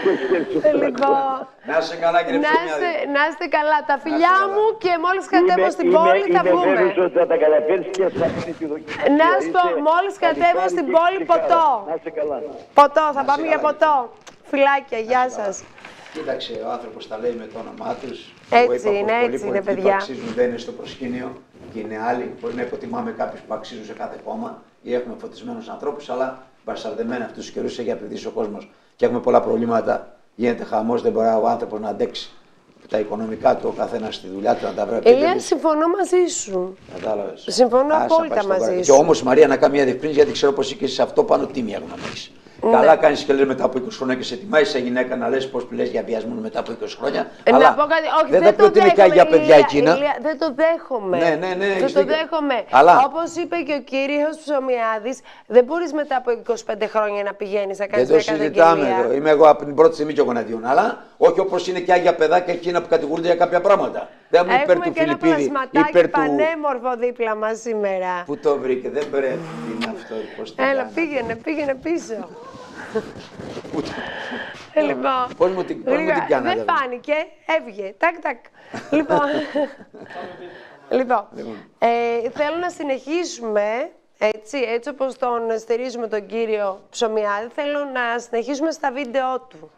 S1: Να είστε καλά, κύριε Ψωμιάδη.
S2: Να είστε καλά. Τα φιλιά μου και μόλις κατέβω στην πόλη θα βγούμε.
S8: Είμαι βέβαιος ότι θα τα καταφέρεις και θα είναι τη δοκιμασία.
S2: Να σου πω, μόλις κατέβω στην πόλη, ποτό.
S8: Να είστε καλά.
S2: Ποτό, θα πάμε για ποτό. Φιλάκια, γεια σας.
S1: Κοίταξε, ο άνθρωπος τα λέει με το όνομά τους.
S2: Έτσι είναι, παιδιά.
S1: Που αξίζουν δεν είναι στο προσκήνιο και είναι άλλοι. Μπορεί να υποτιμάμε κάποιους που αξίζουν σε κάθε κόμμα ή έχουμε φωτισμένους ανθρώπους, αλλά μπαρσαρδεμένα αυτούς τους καιρούς έχει απειδήσει ο κόσμος και έχουμε πολλά προβλήματα. Γίνεται χαμός, δεν μπορεί ο άνθρωπος να αντέξει τα οικονομικά του, ο καθένας στη δουλειά του να τα βρει.
S2: Ηλία, συμφωνώ μαζί σου.
S1: Κατάλαβες.
S2: Συμφωνώ απόλυτα μαζί σου.
S1: Και όμως, Μαρία, να κάνω μια διευκρίνηση, γιατί ξέρω πως είσαι σε αυτό πάνω τίμια γνώμη έχεις. Καλά κάνεις και λες μετά από 20 χρόνια και σε τιμάει σε γυναίκα να λες πως λες για βιασμό μετά από 20 χρόνια. Αλλά
S2: να πω κάτι, όχι,
S1: δεν θα πει ότι είναι και για παιδιά εκείνα.
S2: Ηλία, δεν το δέχομαι.
S1: Ναι,
S2: δεν το δέχομαι.
S1: Αλλά...
S2: Όπως είπε και ο κύριος Ψωμιάδης, δεν μπορείς μετά από 25 χρόνια να πηγαίνεις να κάνεις μια καταγγελία.
S1: Δεν το συζητάμε εδώ. Είμαι εγώ από την πρώτη στιγμή και εγώ εναντίον. Αλλά όχι όπως είναι και άγια παιδάκια εκείνα που κατηγορούνται για κάποια πράγματα. Δεν μου υπέρ του Φιλιππίδη.
S2: Έχουμε πανέμορφο δίπλα μας σήμερα.
S1: Πού το βρήκε, δεν πρέπει είναι αυτό.
S2: Έλα, πήγαινε πίσω. Λοιπόν,
S1: πώς μου την κάνατε.
S2: Δεν φάνηκε, έφυγε. Τάκ. Λοιπόν, θέλω να συνεχίσουμε, έτσι όπως τον στηρίζουμε τον κύριο Ψωμιάδη, θέλω να συνεχίσουμε στα βίντεο του.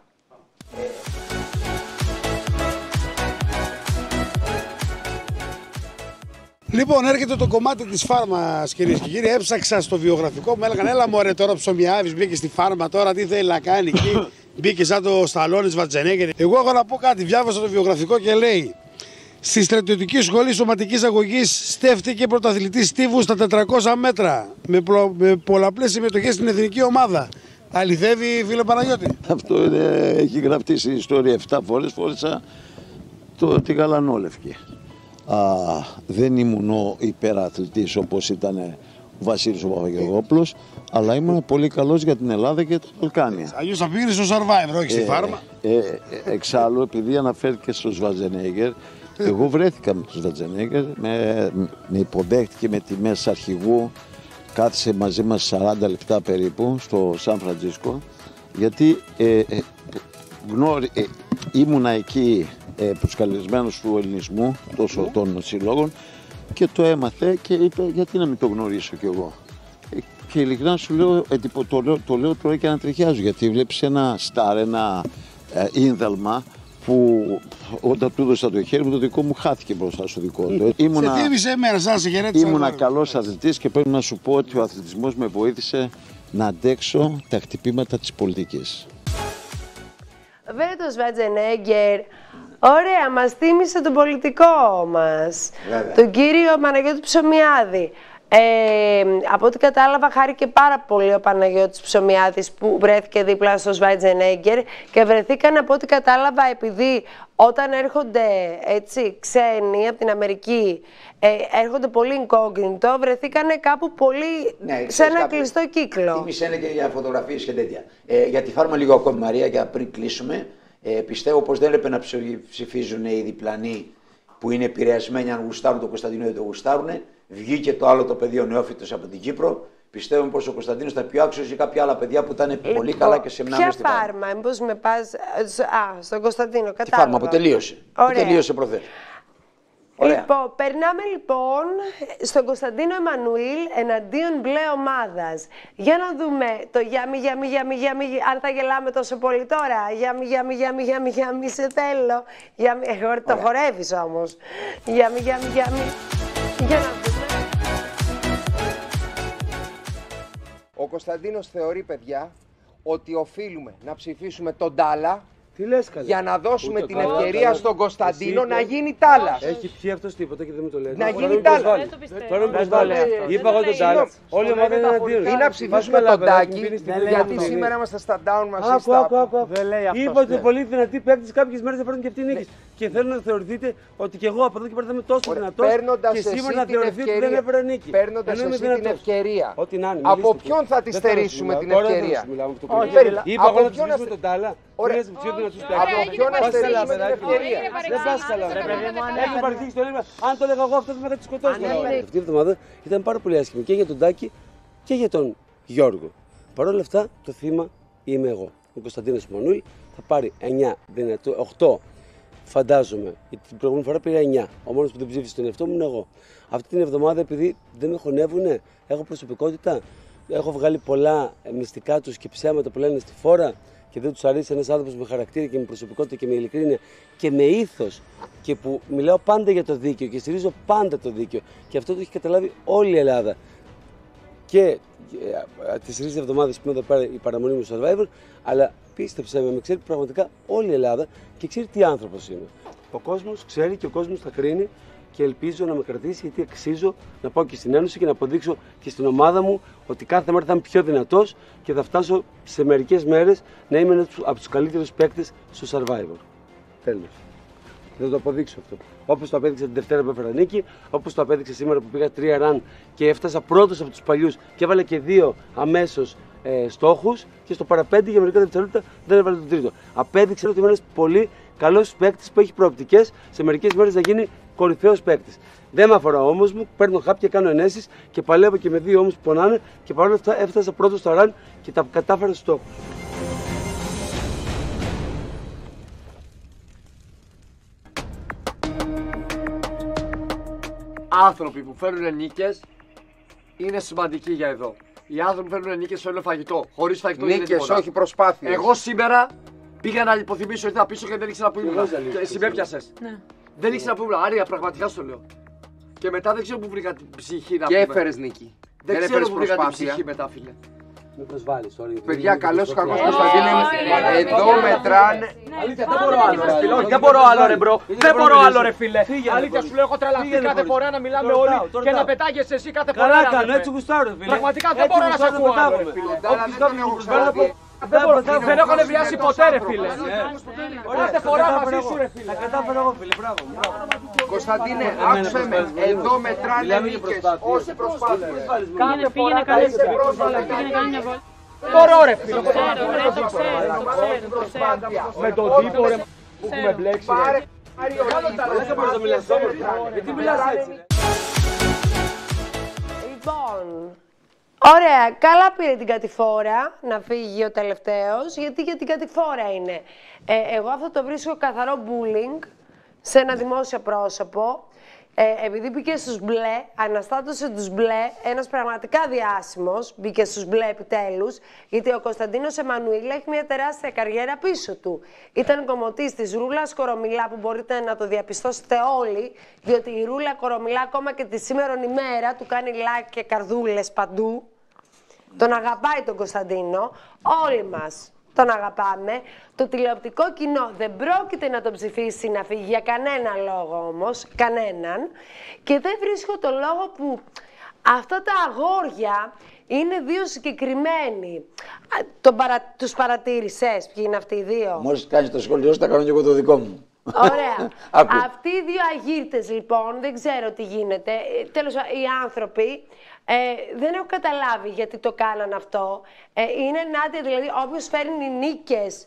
S9: Λοιπόν, έρχεται το κομμάτι της φάρμας, κυρίες και κύριοι. Έψαξα στο βιογραφικό μου, έλεγαν έλα μωρέ τώρα Ψωμιάδης μπήκε στη φάρμα, τώρα τι θέλει να κάνει εκεί. Μπήκε σαν το Σταλόνι Σβατζενέγκερ. Εγώ έχω να πω κάτι, διάβασα το βιογραφικό και λέει στη στρατιωτική σχολή σωματικής αγωγής στέφτηκε πρωταθλητής στίβου στα 400 μέτρα με πολλαπλές συμμετοχές στην εθνική ομάδα. Αληθεύει, φίλε Παναγιώτη?
S3: Αυτό έχει γραφτεί στην ιστορία 7 φορές, φόρεσα τη γαλανόλευκη. Δεν ήμουν ο υπεραθλητής όπως ήταν ο Βασίλης ο Παπαγεωργόπουλος, αλλά ήμουν πολύ καλός για την Ελλάδα και τα Βαλκάνια.
S9: Αλλιώς θα πήγαινε στο Survivor, όχι στη φάρμα.
S3: Εξάλλου, επειδή αναφέρθηκε στο Σβατζενέγκερ, εγώ βρέθηκα με τον Σβατζενέγκερ, με υποδέχτηκε με τιμές αρχηγού, κάθισε μαζί μας 40 λεπτά περίπου στο Σαν Φραντζίσκο, γιατί ήμουνα εκεί προσκαλεσμένος του ελληνισμού των συλλόγων και το έμαθε και είπε γιατί να μην το γνωρίσω κι εγώ. Και ειλικρινά σου λέω, το λέω τώρα και ανατριχιάζω, γιατί βλέπεις ένα στάρ, ένα ίνδαλμα που όταν του έδωσα το χέρι μου, το δικό μου χάθηκε μπροστά στο δικό του.
S9: Σε θύμισε εμένα, σαν σε χαιρέτησα.
S3: Ήμουνα καλός αθλητής και πρέπει να σου πω ότι ο αθλητισμός με βοήθησε να αντέξω τα χτυπήματα της πολιτικής.
S2: Βέβαια, Σβατζενέγκερ, ωραία, μας θύμισε τον πολιτικό μας, τον κύριο Παναγιώτη Ψωμιάδη. Από ό,τι κατάλαβα, χάρηκε πάρα πολύ ο Παναγιώτης Ψωμιάδης που βρέθηκε δίπλα στο Σβατζενέγκερ και βρεθήκαν, από ό,τι κατάλαβα, επειδή όταν έρχονται έτσι ξένοι από την Αμερική, έρχονται πολύ incognito, βρεθήκανε κάπου πολύ σε ένα κλειστό κύκλο.
S1: Θύμισανε και για φωτογραφίες και τέτοια. Για τη φάρμα λίγο ακόμη, Μαρία, για πριν κλείσουμε. Πιστεύω πως δεν έπρεπε να ψηφίζουν οι διπλανοί που είναι επηρεασμένοι, αν γουστάρουν το Κωνσταντίνο ή δεν το γουστάρουν. Βγήκε το άλλο το παιδί, ο νεόφυτος από την Κύπρο. Πιστεύουμε πως ο Κωνσταντίνος ήταν πιο άξιος ή κάποια άλλα παιδιά που ήταν πολύ καλά και σεμνάμε στη φάρμα.
S2: Ποια φάρμα, μήπως με πας στον Κωνσταντίνο, κατάλαβα.
S1: Τη φάρμα που τελείωσε. Που τελείωσε προχθές.
S2: Λοιπόν, περνάμε λοιπόν στον Κωνσταντίνο Εμμανουήλ εναντίον μπλε ομάδας. Για να δούμε το γιάμι, αν θα γελάμε τόσο πολύ τώρα. Γιάμι, σε θέλω. Εγώ το χορεύεις όμως. Γιάμι. Για να δούμε.
S10: Ο Κωνσταντίνος θεωρεί, παιδιά, ότι οφείλουμε να ψηφίσουμε τον Τάλα για να δώσουμε την ευκαιρία στον Κωνσταντίνο να γίνει Τάλας.
S11: Έχει πιει αυτός τίποτα και δεν μου το λέει.
S10: Να γίνει Τάλας.
S11: Τώρα μην προσβάλλει. Είπα εγώ τον Τάλα. Όλη η ομάδα είναι εναντίον.
S10: Ή να ψηφίσουμε τον Τάκη, γιατί σήμερα είμαστε στα down μαζί.
S11: Είπα ότι πολύ δυνατοί παίκτες κάποιες μέρες θα παίρνουν και αυτοί νίκες. Και θέλω να θεωρηθείτε ότι και εγώ από εδώ και πέρα θα είμαι τόσο δυνατός και σήμερα να θεωρηθεί ότι δεν έφερα νίκη.
S10: Παίρνοντας εσύ την ευκαιρία.
S11: Από
S10: ποιον θα τη στερήσουμε την ευκαιρία?
S11: Είπα εγώ να ψηφίσουμε τον Τάλα.
S10: Από ποιον να στερήσουμε την ευκαιρία?
S11: Δεν πας καλά. Έχει παρεξήγηση το ρήμα. Αν το έλεγα εγώ αυτό θα με τη σκοτώσει. Αυτή η εβδομάδα ήταν πάρα πολύ άσχημη και για τον Τάκη και για τον Γιώργο. Παρ' όλα αυτά το θύμα είμαι εγώ. Ο Κωνσταντίνος Εμμανουήλ θα πάρει 8, φαντάζομαι. Γιατί την προηγούμενη φορά πήρα 9. Ο μόνος που δεν ψήφισε τον εαυτό μου είναι εγώ. Αυτή την εβδομάδα, επειδή δεν με χωνεύουνε, έχω προσωπικότητα, έχω βγάλει πολλά μυστικά τους και ψέματα που λένε στη φόρα και δεν τους αρέσει ένας άνθρωπος με χαρακτήρα και με προσωπικότητα και με ειλικρίνεια και με ήθος και που μιλάω πάντα για το δίκαιο και στηρίζω πάντα το δίκαιο και αυτό το έχει καταλάβει όλη η Ελλάδα. Και τις 3 εβδομάδες που είμαι εδώ πέρα η παραμονή μου στο Survivor, αλλά πίστεψε με ξέρει πραγματικά όλη η Ελλάδα και ξέρει τι άνθρωπος είμαι. Ο κόσμος ξέρει και ο κόσμος θα κρίνει και ελπίζω να με κρατήσει γιατί αξίζω να πάω και στην Ένωση και να αποδείξω και στην ομάδα μου ότι κάθε μέρα θα είμαι πιο δυνατός και θα φτάσω σε μερικές μέρες να είμαι ένας από τους καλύτερους παίκτες στο Survivor. Τέλος. Θα το αποδείξω αυτό. Όπως το απέδειξα την Δευτέρα που έφερα νίκη, όπως το απέδειξα σήμερα που πήγα 3 ραν και έφτασα πρώτος από τους παλιούς και έβαλα και 2 αμέσως στόχους και στο παραπέντε για μερικά δευτερόλεπτα δεν έβαλε τον τρίτο. Απέδειξε ότι είμαι ένας πολύ καλός παίκτης που έχει προοπτικές σε μερικές μέρες να γίνει κορυφαίος παίκτης. Δεν με αφορά όμως μου, παίρνω χάπια, κάνω ενέσεις και παλεύω και με 2 όμως που πονάνε και παρόλα αυτά έφτασα πρώτος στο ραν και τα κατάφερα στους στόχους.
S12: Άνθρωποι που φέρνουν νίκες είναι σημαντικοί για εδώ. Οι άνθρωποι που φέρνουν νίκες φέρνουν φαγητό. Χωρίς φαγητό δεν είναι τίποτα.
S10: Νίκες, όχι προσπάθειες.
S12: Εγώ σήμερα πήγα να υποθυμίσω ότι θα πίσω και δεν ήξερα που ήμουν. Και εσύ με έπιασες. Δεν ήξερα που ήμουν. Άρια, πραγματικά στο λέω. Και μετά δεν ξέρω που βρήκα την ψυχή να πούμε.
S10: Και έφερες νίκη.
S12: Δεν ξέρω που βρήκα την ψυχή μετά, φίλε.
S11: Μην προσβάλλεις, sorry.
S10: Παιδιά, καλώς ή κακώς Κωνσταντίνε, εδώ μετράνε.
S12: Αλήθεια, δεν μπορώ άλλο ρε φίλε. Δεν μπορώ άλλο ρε μπρο. Δεν μπορώ άλλο ρε φίλε. Αλήθεια σου λέω, έχω τρελαθεί κάθε φορά να μιλάμε όλοι και να πετάγεσαι εσύ κάθε φορά.
S11: Καλά κάνω, έτσι γουστάρω φίλε.
S12: Πραγματικά δεν μπορώ να σε ακούω άλλο ρε φίλε. Δεν έχω νευριάσει ποτέ ρε φίλε. Κάθε φορά μαζί σου ρε φίλε.
S11: Τα κατάφερα εγώ φίλε, μπράβο.
S10: Κωνσταντίνε, άκουσε με, εδώ μετράνε νίκες, όχι προσπάθειες.
S12: Κάθε φορά καλέσαι μπορώ ρε φίλε. Με τον τύπο ρε που έχουμε μπλέξει ρε.
S11: Δεν μπορείς να μιλάς όμως, γιατί μιλάς έτσι.
S2: Λοιπόν, ωραία, καλά πήρε την κατηφόρα να φύγει ο τελευταίος, γιατί για την κατηφόρα είναι. Εγώ αυτό το βρίσκω καθαρό bullying σε ένα δημόσιο πρόσωπο. επειδή μπήκε στους μπλε, αναστάτωσε τους μπλε, ένας πραγματικά διάσημος, μπήκε στους μπλε επιτέλους, γιατί ο Κωνσταντίνος Εμμανουήλ έχει μια τεράστια καριέρα πίσω του. Ήταν κομμωτής της Ρούλας Κορομιλά, που μπορείτε να το διαπιστώσετε όλοι, διότι η Ρούλα Κορομιλά ακόμα και τη σήμερον ημέρα του κάνει like και καρδούλες παντού. Τον αγαπάει τον Κωνσταντίνο, όλοι μας τον αγαπάμε. Το τηλεοπτικό κοινό δεν πρόκειται να τον ψηφίσει να φύγει για κανένα λόγο όμως, κανέναν. Και δεν βρίσκω το λόγο που αυτά τα αγόρια είναι δύο συγκεκριμένοι. Τους παρατήρησες ποιοι είναι αυτοί οι δύο?
S1: Μόλις κάνεις το σχόλιο σου, θα κάνω και εγώ το δικό μου.
S2: Ωραία. Αυτοί οι δύο αγύρτες λοιπόν, δεν ξέρω τι γίνεται. Τέλος, οι άνθρωποι δεν έχω καταλάβει γιατί το κάναν αυτό. Είναι ενάντια, δηλαδή, όποιος φέρνει νίκες,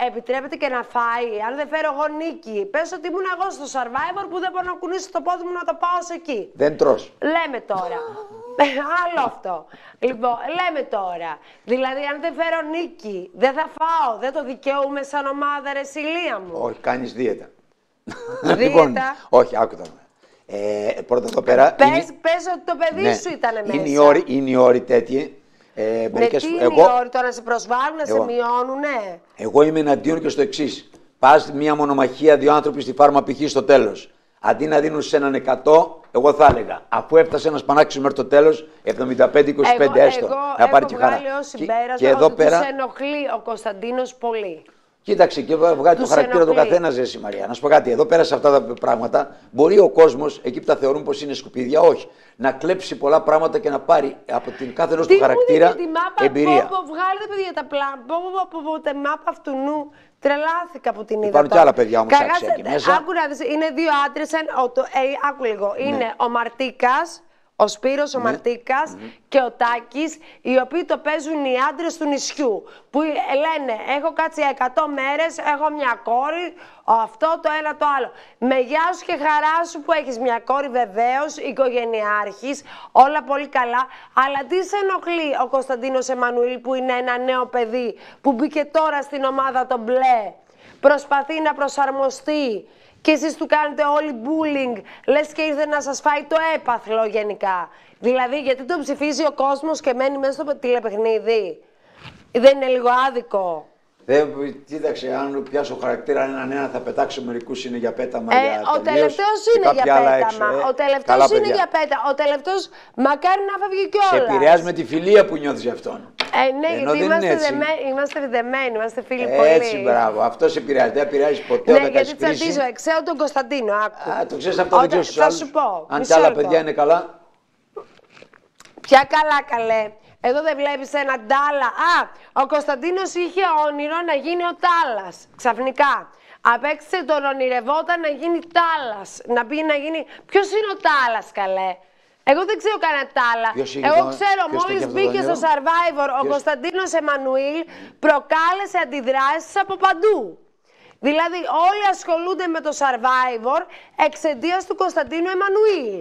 S2: επιτρέπεται και να φάει. Αν δεν φέρω εγώ νίκη, πες ότι ήμουν εγώ στο Survivor που δεν μπορώ να κουνήσω το πόδι μου να το πάω σε εκεί.
S1: Δεν τρως.
S2: Λέμε τώρα. Άλλο αυτό. Λοιπόν, λέμε τώρα. Δηλαδή, αν δεν φέρω νίκη, δεν θα φάω. Δεν το δικαιούμαι σαν ομάδα, ρε Σιλία μου.
S1: Όχι, κάνεις δίαιτα.
S2: Δίαιτα.
S1: Λοιπόν, όχι, άκουτα με. Πρώτα εδώ πέρα.
S2: Πες ότι το παιδί σου ήταν μέσα.
S1: Είναι οι όροι τέτοιοι.
S2: Τι είναι οι όροι, τώρα να σε προσβάλλουν, να σε μειώνουνε?
S1: Εγώ είμαι εναντίον και στο εξής. Πας μια μονομαχία, δύο άνθρωποι στη Φάρμα π.χ. στο τέλος. Αντί να δίνουν σε έναν 100, εγώ θα έλεγα, αφού έφτασε ένας Πανάξιος μέχρι το τέλος, 75-25 έστω. Να πάρει και χαρά.
S2: Εγώ βγάλει ως συμπέρασμα ότι τους ενοχλεί ο Κωνσταντίνος πολύ.
S1: Κοίταξε, και βγάζει το χαρακτήρα του καθένα, ζέση Μαρία. Να σου πω κάτι, εδώ πέρα σε αυτά τα πράγματα μπορεί ο κόσμος, εκεί που τα θεωρούν πως είναι σκουπίδια, όχι. Να κλέψει πολλά πράγματα και να πάρει από την κάθε ενός του χαρακτήρα εμπειρία.
S2: Βγάλετε, παιδιά, τα πλάνα. Τη μάπα αυτού νου. Τρελάθηκα από την είδα.
S1: Υπάρχουν και άλλα παιδιά όμως άξια εκεί μέσα.
S2: Άκου να δεις, είναι δύο άντρες. Άκου λίγο. Είναι ο Μαρτίκας, ο Σπύρος, ο Μαρτίκας και ο Τάκης, οι οποίοι το παίζουν οι άντρες του νησιού. Που λένε, έχω κάτσει 100 μέρες, έχω μια κόρη, αυτό, το ένα, το άλλο. Με γεια σου και χαρά σου που έχεις μια κόρη, βεβαίως, οικογενειάρχης, όλα πολύ καλά. Αλλά τι σε ενοχλεί ο Κωνσταντίνος Εμμανουήλ, που είναι ένα νέο παιδί, που μπήκε τώρα στην ομάδα των μπλε, προσπαθεί να προσαρμοστεί. Και εσείς του κάνετε όλοι bullying, λες και ήρθε να σας φάει το έπαθλο γενικά. Δηλαδή, γιατί τον ψηφίζει ο κόσμος και μένει μέσα στο τηλεπαιχνίδι? Δεν είναι λίγο άδικο?
S1: Κοίταξε, αν πιάσω χαρακτήρα έναν θα πετάξω μερικούς, είναι για πέταμα.
S2: Ο τελευταίος είναι για πέταμα. Ο τελευταίος είναι για πέταμα. Ο τελευταίος μακάρι να φεύγει κιόλας.
S1: Σε επηρεάζει με τη φιλία που νιώθεις γι' αυτόν.
S2: Ναι, γιατί είμαστε δεμένοι, είμαστε φίλοι πολύ.
S1: Έτσι, μπράβο. Αυτό σε επηρεάζει. Δεν επηρεάζει ποτέ όταν
S2: γιατί τσαντίζω, ξέρω τον Κωνσταντίνο.
S1: Το ξέρεις αυτό, δεν ξέρεις τους άλλους.
S2: Θα σου πω.
S1: Αν κι άλλα παιδιά είναι καλά.
S2: Ποια καλά, καλέ? Εδώ δεν βλέπεις έναν Τάλα? Ο Κωνσταντίνος είχε όνειρο να γίνει ο Τάλας. Ξαφνικά. Απέκτησε, τον ονειρευόταν να γίνει Τάλας. Να πει να γίνει. Ποιος είναι ο Τάλας, καλέ? Εγώ δεν ξέρω κανένα Τάλα. Εγώ ξέρω, μόλις μπήκε στο Survivor, ο Κωνσταντίνος Εμμανουήλ προκάλεσε αντιδράσεις από παντού. Δηλαδή, όλοι ασχολούνται με το Survivor εξαιτίας του Κωνσταντίνου Εμμανουήλ.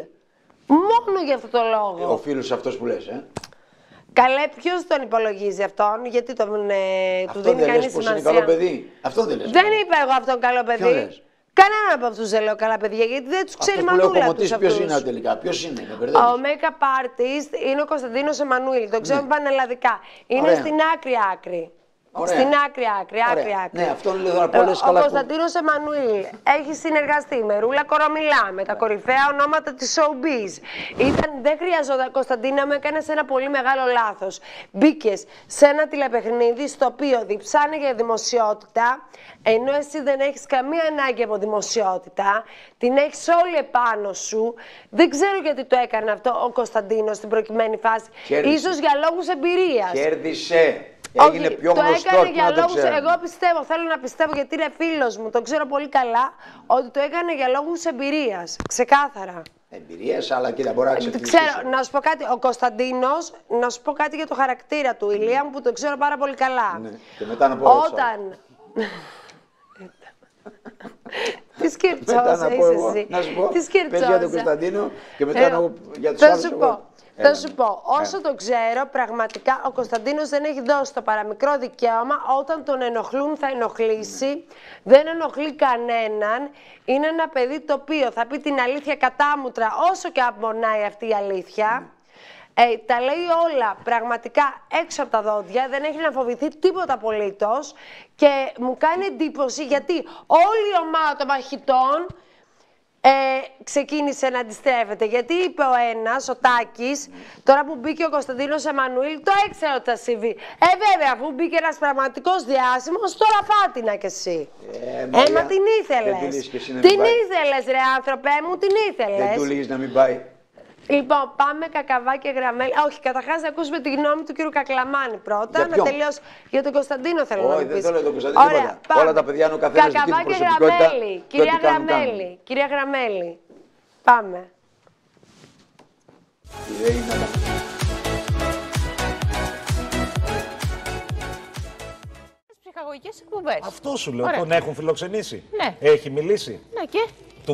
S2: Μόνο για αυτό το λόγο.
S1: Ο φίλος αυτός που λες,
S2: Καλέ, ποιος τον υπολογίζει αυτόν, γιατί του δίνει κανείς σημασία?
S1: Είναι καλό παιδί. Αυτό δεν λες.
S2: Δεν είπα εγώ αυτόν καλό παιδί. Κανέναν από αυτούς δεν λέω καλά παιδιά, γιατί δεν τους ξέρει μανούλα τους αυτούς.
S1: Ποιος είναι τελικά, ποιος είναι?
S2: Ο make-up artist είναι ο Κωνσταντίνος Εμμανουήλ, τον ξέρω πανελλαδικά. Είναι στην άκρη. Στην άκρη.
S1: Ναι, αυτόν λέω να πω λες καλά.
S2: Ο Κωνσταντίνος Εμμανουήλ έχει συνεργαστεί με Ρούλα Κορομιλά, με τα κορυφαία ονόματα της showbiz. Δεν χρειαζόταν, Κωνσταντίνα, μου έκανες ένα πολύ μεγάλο λάθος. Μπήκες σε ένα τηλεπαιχνίδι στο οποίο διψάνε για δημοσιότητα, ενώ εσύ δεν έχεις καμία ανάγκη από δημοσιότητα, την έχεις όλη επάνω σου. Δεν ξέρω γιατί το έκανε αυτό ο Κωνσταντίνος στην προκειμένη φάση. Ίσως για λόγους εμπειρίας.
S1: Κέρδισε. Έγινε πιο γνωστό,
S2: το έκανε για λόγους, εγώ πιστεύω, θέλω να πιστεύω γιατί είναι φίλος μου, τον ξέρω πολύ καλά, ότι το έκανε για λόγους εμπειρίας, ξεκάθαρα.
S1: Εμπειρίας, αλλά κοίτα, μπορεί να ξεφτυλίσει.
S2: Ξέρω, να σου πω κάτι, ο Κωνσταντίνος, να σου πω κάτι για το χαρακτήρα του, Ηλία μου, που τον ξέρω πάρα πολύ καλά.
S1: Ναι, και μετά να πω
S2: όταν... Τι σκυρτσόζα είσαι εσύ.
S1: Να σου πω,
S2: τι σκυρτσόζα.
S1: Πες για τον Κωνσταντίνο και μετά να πω για τους άλλους.
S2: Θα σου πω, όσο το ξέρω, πραγματικά ο Κωνσταντίνος δεν έχει δώσει το παραμικρό δικαίωμα. Όταν τον ενοχλούν θα ενοχλήσει. Δεν ενοχλεί κανέναν. Είναι ένα παιδί το οποίο θα πει την αλήθεια κατάμουτρα όσο και απομονάει αυτή η αλήθεια. Τα λέει όλα πραγματικά έξω από τα δόντια, δεν έχει να φοβηθεί τίποτα απολύτως. Και μου κάνει εντύπωση γιατί όλη η ομάδα των μαχητών ξεκίνησε να αντιστρέφεται. Γιατί είπε ο ένας, ο Τάκης, τώρα που μπήκε ο Κωνσταντίνος Εμμανουήλ, το έξερα ότι θα συμβεί. Βέβαια, αφού μπήκε ένας πραγματικός διάσημος, τώρα φάτινα κι εσύ. Μα την ήθελες. Την ήθελες, ρε άνθρωπε μου, την ήθελες.
S1: Δεν του λύγεις να μην πάει.
S2: Λοιπόν, πάμε Κακαβά και Γραμμέλη. Όχι, καταρχάς να ακούσουμε τη γνώμη του κύριου Κακλαμάνη πρώτα. Να τελειώσει. Για τον Κωνσταντίνο θέλω να πει.
S1: Όχι, δεν θέλω τον Κωνσταντίνο. Ωραία, όλα τα παιδιά είναι ο καθένας δική του προσωπικότητα.
S2: Γραμμέλη. Κυρία Γραμμέλη. Πάμε.
S13: Ψυχαγωγικές εκπομπές.
S14: Αυτό σου λέω. Τον έχουν φιλοξενήσει.
S13: Ναι.
S14: Έχει μιλήσει.
S13: Ναι, και.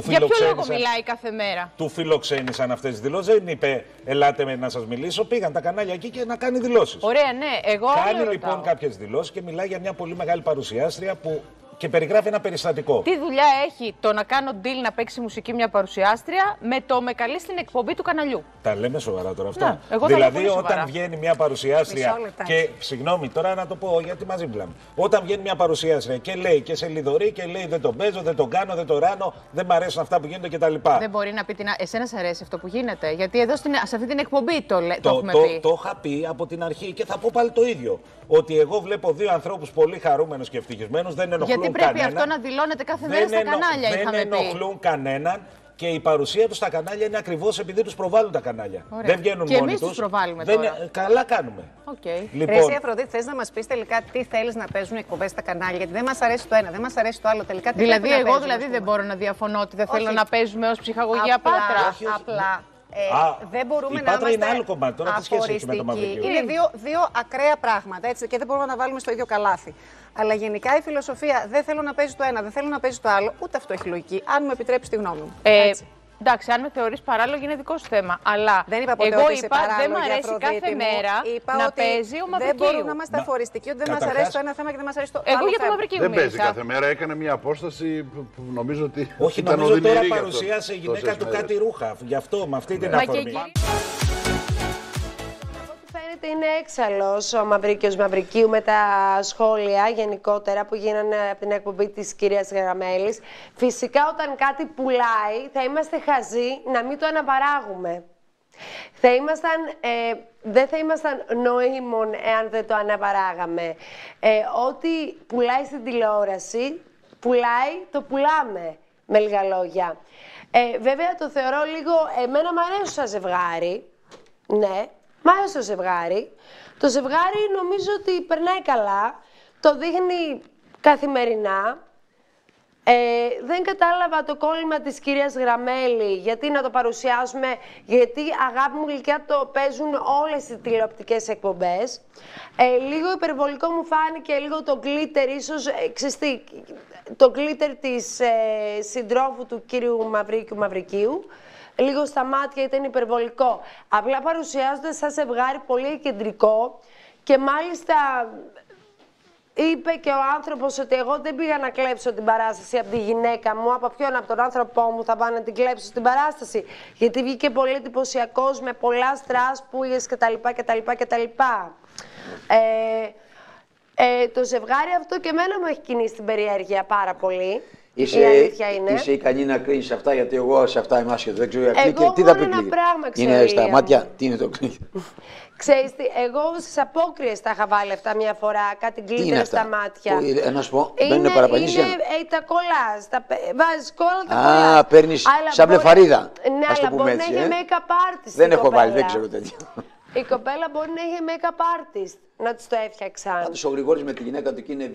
S14: Για
S13: ποιο λόγο μιλάει κάθε μέρα.
S14: Του φιλοξένησαν αυτές τις δηλώσεις. Δεν είπε, ελάτε να σας μιλήσω. Πήγαν τα κανάλια εκεί και να κάνει δηλώσεις.
S13: Ωραία, ναι. Εγώ
S14: κάνει λοιπόν κάποιες δηλώσεις και μιλάει για μια πολύ μεγάλη παρουσιάστρια που και περιγράφει ένα περιστατικό.
S13: Τι δουλειά έχει το να κάνω deal να παίξει μουσική μια παρουσιάστρια με το με καλεί στην εκπομπή του καναλιού.
S14: Τα λέμε σοβαρά τώρα αυτά.
S13: Ναι, εγώ
S14: δηλαδή, όταν βγαίνει μια παρουσιάστρια. Και συγγνώμη, τώρα να το πω γιατί μαζί μιλάμε. Όταν βγαίνει μια παρουσιάστρια και λέει και σε λιδωρεί και λέει δεν τον παίζω, δεν τον κάνω, δεν τον ράνω, δεν μ' αρέσουν αυτά που γίνονται κτλ.
S13: Δεν μπορεί να πει την. Εσένα σε αρέσει αυτό που γίνεται. Γιατί εδώ σε αυτή την εκπομπή το έχουμε πει.
S14: Το είχα πει από την αρχή και θα πω πάλι το ίδιο. Ότι εγώ βλέπω δύο ανθρώπους πολύ χαρούμενους και ευτυχισμένους, δεν ενοχλούν κανέναν.
S13: Γιατί πρέπει αυτό να δηλώνεται κάθε μέρα στα κανάλια, είχαμε πει.
S14: Δεν ενοχλούν κανέναν και η παρουσία τους στα κανάλια είναι ακριβώς επειδή τους προβάλλουν τα κανάλια.
S13: Ωραία.
S14: Δεν βγαίνουν
S13: και
S14: μόνοι τους.
S13: Και εμείς τους προβάλλουμε τώρα.
S14: Καλά κάνουμε.
S13: Okay.
S15: Λοιπόν... Ρε εσύ Αφροδίτη, θες να μας πεις τελικά τι θέλεις να παίζουν οι εκπομπές στα κανάλια, γιατί δεν μας αρέσει το ένα, δεν μας αρέσει το άλλο. Τελικά τι
S13: δηλαδή, εγώ
S15: παίζουμε,
S13: δεν μπορώ να διαφωνώ ότι δεν θέλω να παίζουμε ως ψυχαγωγία Πάτρα.
S15: Απλά. Δεν μπορούμε να
S14: είμαστε είναι άλλο κομμάτι, τώρα τι σχέση έχει με το Μαυρικίου.
S15: Είναι δύο ακραία πράγματα έτσι, και δεν μπορούμε να βάλουμε στο ίδιο καλάθι. Αλλά γενικά η φιλοσοφία δεν θέλω να παίζει το ένα, δεν θέλω να παίζει το άλλο, ούτε αυτό έχει λογική. Αν μου επιτρέψει τη γνώμη μου.
S13: Εντάξει, αν με θεωρείς παράλογο είναι δικό σου θέμα. Αλλά
S15: δεν είπα ποτέ
S13: εγώ
S15: ότι
S13: είπα δεν μου αρέσει κάθε μέρα να παίζει ο Μαυρικίου.
S15: Δεν μπορούμε να είμαστε αφοριστικοί ότι δεν μας αρέσει το ένα θέμα και δεν μας αρέσει το άλλο.
S13: Εγώ για το Μαυρικίου
S16: δεν παίζει κάθε μέρα. Έκανε μια απόσταση που νομίζω ότι.
S14: Όχι, νομίζω τώρα παρουσίασε η γυναίκα του κάτι ρούχα. Γι' αυτό με αυτή την αφορμή.
S2: Φαίνεται είναι έξαλλος ο Μαυρίκιος Μαυρικίου με τα σχόλια γενικότερα που γίνανε από την εκπομπή της κυρίας Γραμμέλης. Φυσικά όταν κάτι πουλάει θα είμαστε χαζοί να μην το αναπαράγουμε. Δεν θα ήμασταν νοήμων εάν δεν το αναπαράγαμε. Ό,τι πουλάει στην τηλεόραση, το πουλάμε με λίγα λόγια. Βέβαια το θεωρώ λίγο, εμένα μ' αρέσει σαν ζευγάρι, ναι. Μ' άρεσε το ζευγάρι. Το ζευγάρι νομίζω ότι περνάει καλά. Το δείχνει καθημερινά. Δεν κατάλαβα το κόλλημα της κυρίας Γραμμέλη. Γιατί να το παρουσιάσουμε, γιατί αγάπη μου γλυκιά το παίζουν όλες οι τηλεοπτικές εκπομπές. Λίγο υπερβολικό μου φάνηκε, λίγο το γκλίτερ, ίσως, το γκλίτερ της συντρόφου του κύριου Μαυρικίου. Λίγο στα μάτια ήταν υπερβολικό. Απλά παρουσιάζονται σαν ζευγάρι πολύ κεντρικό και μάλιστα είπε και ο άνθρωπος ότι εγώ δεν πήγα να κλέψω την παράσταση από τη γυναίκα μου, από ποιον, από τον άνθρωπό μου θα πάω να την κλέψω στην παράσταση. Γιατί βγήκε πολύ εντυπωσιακός με πολλά στράσπουλες κτλ. Το ζευγάρι αυτό και εμένα μου έχει κινήσει την περιέργεια πάρα πολύ.
S1: Είσαι ικανή να κρίνεις αυτά, γιατί εγώ σε αυτά είμαι άσχετο. Δεν ξέρω τι θα πει κλίκερ. Είναι στα μάτια, τι είναι το κλίκερ.
S2: Ξέρεις τι, εγώ στις απόκριες τα είχα βάλει αυτά μια φορά, κάτι γκλίτερ στα μάτια.
S1: Να σου πω, μπαίνουν παραπανίσια.
S2: Είναι τα κολλάζ, βάζεις κόλλα, τα κολλάζ.
S1: Παίρνεις σαν μπλεφαρίδα.
S2: Ναι, αλλά μπορεί να έχει make-up artist.
S1: Δεν έχω βάλει, δεν ξέρω τέτοιο.
S2: Η κοπέλα μπορεί να έχει make-up artist, να της το έφτιαξαν.
S1: Πάντως ο Γρηγόρης με τη γυναίκα του και είναι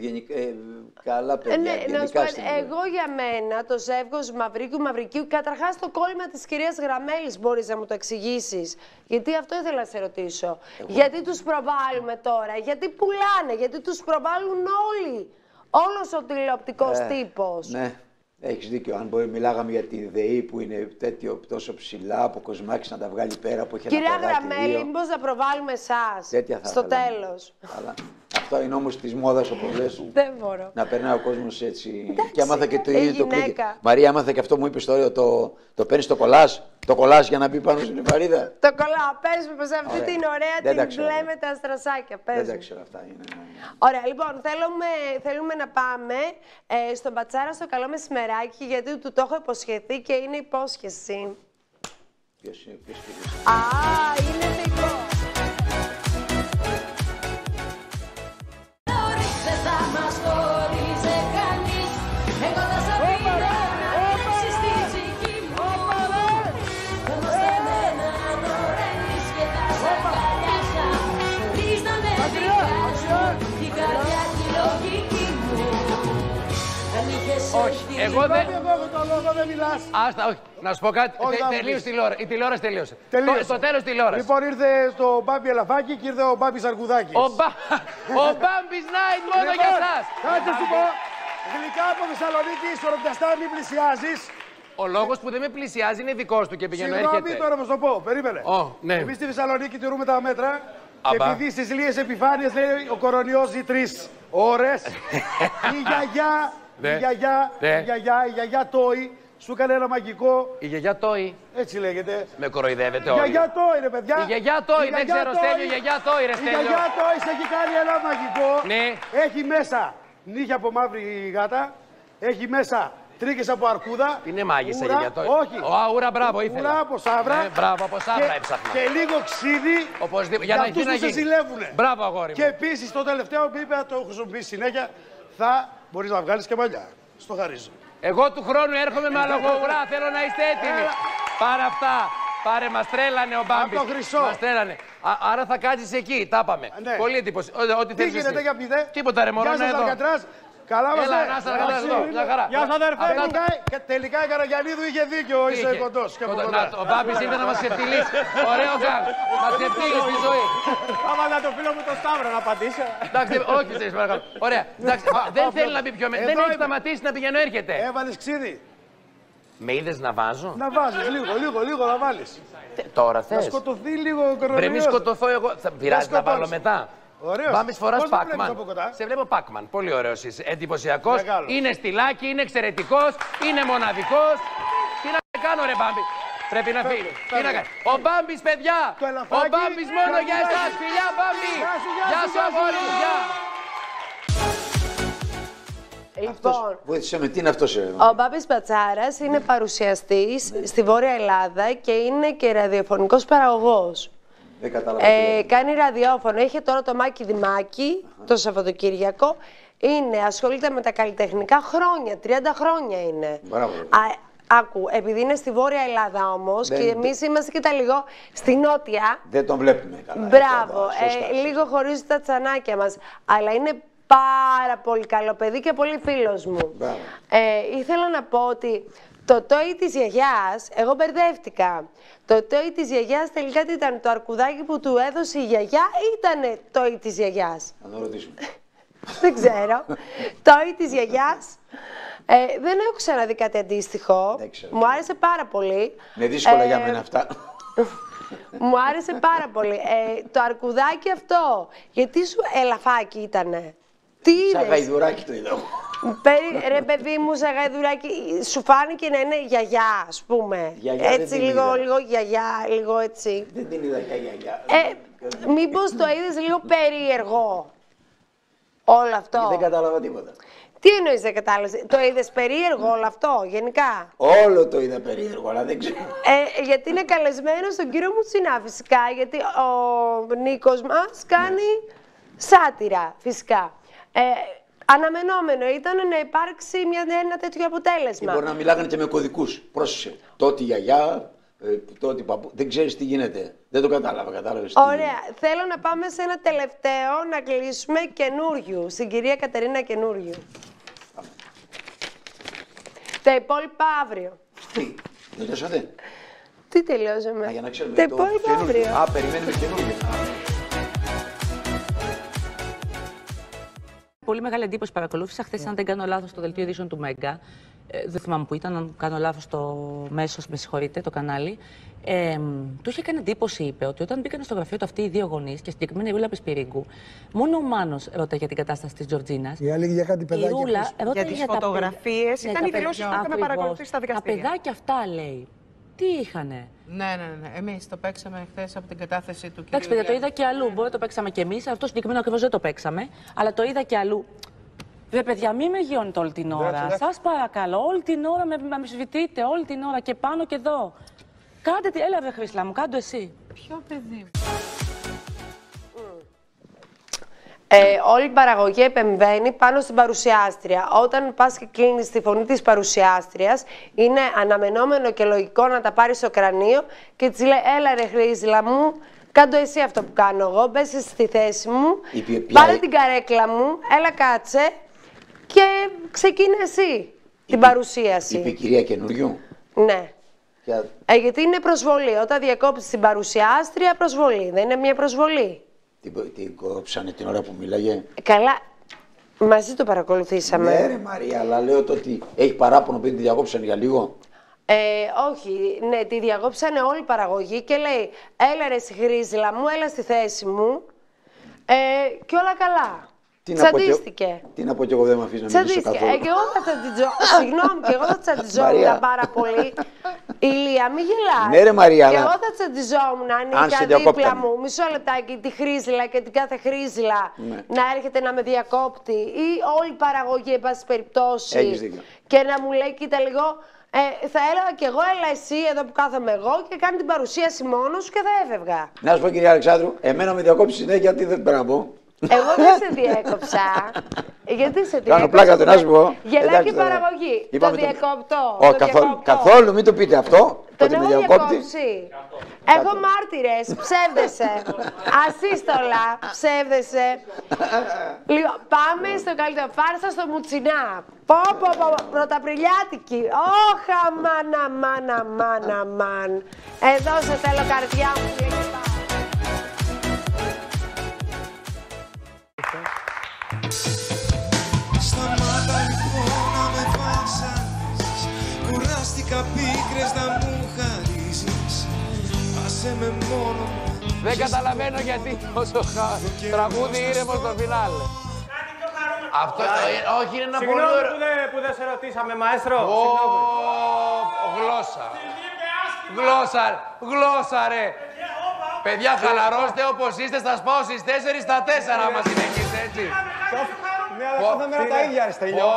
S1: καλά παιδιά.
S2: Ναι, να σου πω, εγώ για μένα το ζεύγος Μαυρικίου, καταρχάς το κόλλημα της κυρίας Γραμμέλης μπορείς να μου το εξηγήσεις. Γιατί αυτό ήθελα να σε ρωτήσω. Γιατί τους προβάλλουμε τώρα, γιατί πουλάνε, γιατί τους προβάλλουν όλοι. Όλος ο τηλεοπτικός τύπος.
S1: Ναι. Έχεις δίκιο. Αν μιλάγαμε για τη ΔΕΗ που είναι τόσο ψηλά, από Κοσμάκης να τα βγάλει πέρα, που έχει ένα
S2: Κυρία
S1: παιδάκι,
S2: Γραμμέλη, μήπως να προβάλλουμε εσάς στο τέλος.
S1: Αλλά αυτό είναι όμως της μόδας, όπως λες.
S2: Δεν μπορώ.
S1: Να περνάει ο κόσμος έτσι.
S2: Εντάξει,
S1: και άμαθα και το ίδιο το κλικ.
S2: γυναίκα.
S1: Μαρία, άμαθα και αυτό μου είπες τώρα, το παίρνεις το κολλάζ. Το κολλάζ για να μπει πάνω στην βαρύδα.
S2: Το κολλά, πες μου πως αυτή την ωραία την μπλε με τα στρασάκια.
S1: Δεν τα ξέρω αυτά.
S2: Ωραία, λοιπόν, θέλουμε να πάμε στον Πατσάρα στο καλό μεσημεράκι, γιατί του το έχω υποσχεθεί και είναι υπόσχεση.
S1: Ποιος είναι?
S2: Α, είναι δικό.
S17: Όχι, εγώ δεν.
S9: Δεν μιλάς.
S17: Άστα, όχι. Να σου πω κάτι. Τελείωσε η τηλεόραση. Τελείωσε. Στο τέλος τηλεόραση.
S9: Λοιπόν, ήρθε το Μπάμπι Ελαφάκι και ήρθε ο Μπάμπης Αρκουδάκης.
S17: Ο Μπάμπης Night μόνο για εσάς.
S9: Κάτσε σου πω. Γλυκά από Θεσσαλονίκη, ισορροπιαστά, μην πλησιάζεις.
S17: Ο λόγος που δεν με πλησιάζει είναι δικός του και πηγαίνω έρχεται.
S9: Συγγνώμη, τώρα να σου το πω. Περίμενε.
S17: Ναι.
S9: Εμείς στη Θεσσαλονίκη τηρούμε τα μέτρα. Και επειδή στις λίγες επιφάνειες λέει ο κορονοϊός ζει 3 ώρες, η γιαγιά Τόη σου έκανε ένα μαγικό.
S17: Η γιαγιά Τόη.
S9: Έτσι λέγεται.
S17: Με κοροϊδεύετε όλοι.
S9: Η γιαγιά Τόη, ρε παιδιά.
S17: Η γιαγιά Τόη, δεν ξέρω, Στέλιο, η γιαγιάΌη, ρε Στέλιο.
S9: Η γιαγιά Τόη σε έχει κάνει ένα μαγικό.
S17: Ναι.
S9: Έχει μέσα νύχια από μαύρη γάτα. Έχει μέσα τρίκες από αρκούδα.
S17: Είναι μάγισσα η γιαγιά Τόη.
S9: Όχι.
S17: Ούρα, μπράβο, ήθελα.
S9: Ουρά από σαύρα.
S17: Μπράβο, από σαύρα έψαχνα.
S9: Και λίγο ξύδι.
S17: Οπωσδήποτε. Για να
S9: αυτούς που σε ζηλεύουνε.
S17: Μπράβο, αγόρι μου.
S9: Και επίσης το τελευταίο που είπε, το έχω χρησιμοποιήσει συνέχεια, θα μπορείς να βγάλεις και μαλλιά. Στο χαρίζω.
S17: Εγώ του χρόνου έρχομαι με αλογοουρά. Θέλω να είστε έτοιμοι. Πάρε αυτά. Πάρε, μας τρέλανε ο Μπάμπης.
S9: Από το χρυσό.
S17: Μας τρέλανε. Άρα θα κάτσεις εκεί. Τα είπαμε.
S9: Ναι.
S17: Πολύ εντύπωση. Ό,τι
S9: Τι
S17: θέλεις
S9: γίνεται
S17: εσύ.
S9: για πηδέ.
S17: Τίποτα ρε μωρό,
S9: Γεια
S17: είναι
S9: σας
S17: εδώ.
S9: Αλκατράς. Καλά μας
S17: Έλα, να είστε εδώ. Μια χαρά.
S9: Γεια σας αδερφέ. Τελικά η Καραγιαννίδου είχε δίκιο. Είσαι κοντός και από κοντά.
S17: Ο Μπάμπης ήρθε να μας ξεφτυλίσει. Ωραίο γκάγκ. Μας ξεφτυλίσει τη ζωή.
S11: Άμα να το φίλο μου το Σταύρο να απαντήσω.
S17: Εντάξει, όχι εσείς παρακαλώ. Ωραία. Δεν θέλει να μπει πιο μέσα. Δεν έχει σταματήσει να πηγαίνω έρχεται.
S9: Έβαλες ξύδι.
S17: Με είδες να βάζω.
S9: Να βάζεις λίγο να βάλεις.
S17: Τώρα θες.
S9: Να σκοτωθεί λίγο ο κορονοϊός.
S17: Βρε μη σκοτωθώ εγώ. Θα πειράζει να βάλω μετά.
S9: Ωραίος.
S17: Μπάμπης φοράς
S9: Πώς
S17: Pac-Man. Σε βλέπω Pac-Man. Πολύ ωραίος είσαι. Εντυπωσιακός. Είναι στυλάκι, είναι εξαιρετικός, είναι μοναδικός. Τι να κάνω ρε Μπάμπη. Πρέπει να φύγει. Τι να κάνει. Ο Μπάμπης παιδιά. Ο Μπάμπης μόνο για εσάς. Φιλιά Μπάμπη. Γεια σου αγόρι. Γεια.
S2: Λοιπόν,
S1: βοήθησε με, τι είναι αυτός?
S2: Ο Μπάμπης Πατσάρας είναι παρουσιαστής στη Βόρεια Ελλάδα και είναι και ραδιοφωνικός παραγωγός.
S1: Δεν κατάλαβα.
S2: Κάνει ραδιόφωνο. Είχε τώρα το Μάκη Δημάκη το Σαββατοκύριακο. Ασχολείται με τα καλλιτεχνικά χρόνια. 30 χρόνια είναι.
S1: Μπράβο.
S2: Άκου, επειδή είναι στη Βόρεια Ελλάδα όμως και εμείς είμαστε και τα λίγο στη Νότια.
S1: Δεν τον βλέπουμε καλά.
S2: Μπράβο. Λίγο χωρίς τα τσανάκια μας. Αλλά είναι πάρα πολύ καλό παιδί και πολύ φίλος μου. Ήθελα να πω ότι το τόι της γιαγιάς, εγώ μπερδεύτηκα. Το τόι της γιαγιάς τελικά τι ήταν, το αρκουδάκι που του έδωσε η γιαγιά ή ήτανε τόι της γιαγιάς?
S1: Θα το ρωτήσουμε.
S2: Δεν ξέρω. Τόι της γιαγιάς. Δεν έχω ξαναδεί κάτι αντίστοιχο. Μου άρεσε πάρα πολύ.
S1: Είναι δύσκολα για μένα αυτά.
S2: Μου άρεσε πάρα πολύ. Το αρκουδάκι αυτό, γιατί σου ελαφάκι ήτανε? Τι είδες?
S1: Σαν γαϊδουράκι το είδα.
S2: Ρε παιδί μου, σαν γαϊδουράκι, σου φάνηκε να είναι γιαγιά, ας πούμε.
S1: Γιαγιά,
S2: έτσι λίγο γιαγιά, λίγο έτσι.
S1: Δεν την είδα για γιαγιά.
S2: Μήπως το είδες λίγο περίεργο όλο αυτό?
S1: Δεν κατάλαβα τίποτα.
S2: Τι εννοείς δεν κατάλαβες? Το είδες περίεργο όλο αυτό, γενικά?
S1: Όλο το είδα περίεργο, αλλά δεν ξέρω.
S2: Γιατί είναι καλεσμένο στον κύριο Μουτσινά, φυσικά, γιατί ο Νίκος μας κάνει σάτυρα, φυσικά. Αναμενόμενο ήταν να υπάρξει ένα τέτοιο αποτέλεσμα.
S1: Μπορεί να μιλάγανε και με κωδικούς. Πρόσεχε. Τότε γιαγιά, τότε παππού. Δεν ξέρεις τι γίνεται. Δεν το κατάλαβα. Κατάλαβες.
S2: Ωραία. Θέλω να πάμε σε ένα τελευταίο να κλείσουμε καινούριου. Στην κυρία Κατερίνα Καινούριου. Τα υπόλοιπα αύριο.
S1: Τι, τελειώσατε?
S2: Τι τελειώσαμε?
S1: Για να ξέρουμε.
S2: Τα υπόλοιπα αύριο.
S1: Περιμένουμε καινούργιο.
S18: Πολύ μεγάλη εντύπωση παρακολούθησα χθες, αν δεν κάνω λάθος, στο δελτίο ειδήσεων του Μέγκα. δεν θυμάμαι που ήταν, αν κάνω λάθος το μέσο, με συγχωρείτε, το κανάλι. Του είχε κάνει εντύπωση, είπε, ότι όταν μπήκαν στο γραφείο του αυτοί οι δύο γονείς και συγκεκριμένα η Ρούλα Πεσπυρίγκου, μόνο ο Μάνος ρώταγε για την κατάσταση της Τζορτζίνας.
S19: Η άλλη για κάτι παιδάκια.
S18: Η Ρούλα
S15: για τις φωτογραφίες, ήταν οι δηλώσεις που είχαμε παρακολουθήσει στα δικαστήρια.
S18: Τα παιδάκια αυτά, λέει. Τι είχανε.
S20: Ναι. Εμείς το παίξαμε χθες από την κατάθεση του κυρίου.
S18: Εντάξει, παιδιά, το είδα και αλλού. Μπορεί να το παίξαμε κι εμείς. Αυτό συγκεκριμένο ακριβώς δεν το παίξαμε. Αλλά το είδα και αλλού. Βέβαια, παιδιά, μην με γιώνετε όλη την ώρα. Σας παρακαλώ, όλη την ώρα με αμφισβητείτε, όλη την ώρα και πάνω και εδώ. Κάντε τι. Έλα, βρε Χρύσλα μου, κάντο εσύ.
S20: Ποιο παιδί.
S2: Όλη η παραγωγή επεμβαίνει πάνω στην παρουσιάστρια. Όταν πας και κλείνεις τη φωνή της παρουσιάστριας, είναι αναμενόμενο και λογικό να τα πάρεις στο κρανίο και της λέει: έλα ρε Χρύσλα μου, κάντο εσύ αυτό που κάνω εγώ, μπες στη θέση μου, πάρε την καρέκλα μου, έλα κάτσε και ξεκίνησε εσύ την παρουσίαση.
S1: Είπε η κυρία καινούριου.
S2: Ναι. Γιατί είναι προσβολή. Όταν διακόψεις την παρουσιάστρια, προσβολή. Δεν είναι μια προσβολή.
S1: Την κόψανε την ώρα που μίλαγε.
S2: Καλά. Μαζί το παρακολουθήσαμε.
S1: Ναι, ρε Μαρία, αλλά λέω το ότι έχει παράπονο που τη διακόψανε για λίγο.
S2: Όχι, ναι, τη διακόψανε όλη η παραγωγή και λέει: έλα ρε εσύ Χρύσλα μου, έλα στη θέση μου και όλα καλά. Τσαντίστηκε.
S1: Τι να πω κι εγώ, δεν με αφήσει να μιλήσω καθόλου.
S2: Και εγώ θα τσαντιζόμουν. Συγγνώμη, και εγώ θα τσαντιζόμουν πάρα πολύ. Ηλία, μη γελάς.
S1: Ναι, ρε Μαρία,
S2: και εγώ θα τσαντιζόμουν αν είχα δίπλα μου μισό λεπτάκι τη Χρύσλα και την κάθε Χρύσλα να έρχεται να με διακόπτει ή όλη η παραγωγή, εν πάση περιπτώσει, και να μου λέει: κοίτα λίγο. Θα έλεγα κι εγώ, έλα εσύ εδώ που κάθομαι εγώ και κάνει την παρουσίαση μόνος σου και θα έφευγα.
S1: Να σου πω, κυρία Αλεξάνδρου, εμένα με διακόψει συνέχεια, τι δεν πρέπει να πω.
S2: Εγώ δεν σε διέκοψα. Γιατί σε διέκοψα.
S1: Κάνω πλάκα του, να σου πω.
S2: Γελάει και η παραγωγή. Το διακόπτω.
S1: Καθόλου, μην το πείτε αυτό.
S2: Τον έχω διακόψει. Έχω μάρτυρες, ψεύδεσαι. Ασύστολα, ψεύδεσαι. Λοιπόν, πάμε στο καλύτερο φάρσα, στο Μουτσινά. Πρωταπριλιάτικη. Όχα, μάνα. Εδώ σε θέλω, καρδιά μου.
S21: Σταμάτα λοιπόν να με βασανίζεις. Κουράστηκα πίκρες να μου χαρίζεις. Άσε με μόνο μου.
S17: Δεν καταλαβαίνω γιατί τόσο τραγούδι ήρεμο στο φινάλε. Αυτό όχι, είναι ένα πολύ ωραίο.
S5: Συγγνώμη που δεν σε ρωτήσαμε, μαέστρο. Γλώσσα ρε. Παιδιά, χαλαρώστε όπως είστε, θα σπάω στις 4 στα 4 άμα συνεχίσετε έτσι. Ναι, αλλά κάθε μέρα τα ίδια ρε Στέλιο.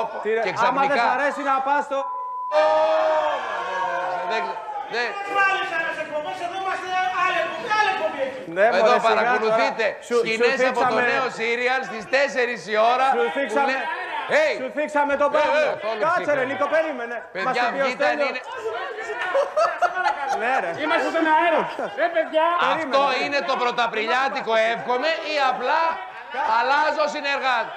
S17: Και ξαφνικά...
S5: Άμα δεν σ' αρέσει να πας στο...
S17: Εδώ παρακολουθείτε σκηνές από το νέο σύριαλ στις 4 η ώρα.
S5: Σου θίξαμε το πράγμα. Κάτσε ρε Νίκο, περίμενε.
S17: Παιδιά, βγείτε είναι...
S5: Είμαστε στον αέρα.
S17: Αυτό είναι το πρωταπριλιάτικο εύχομαι ή απλά αλλάζω συνεργάτη.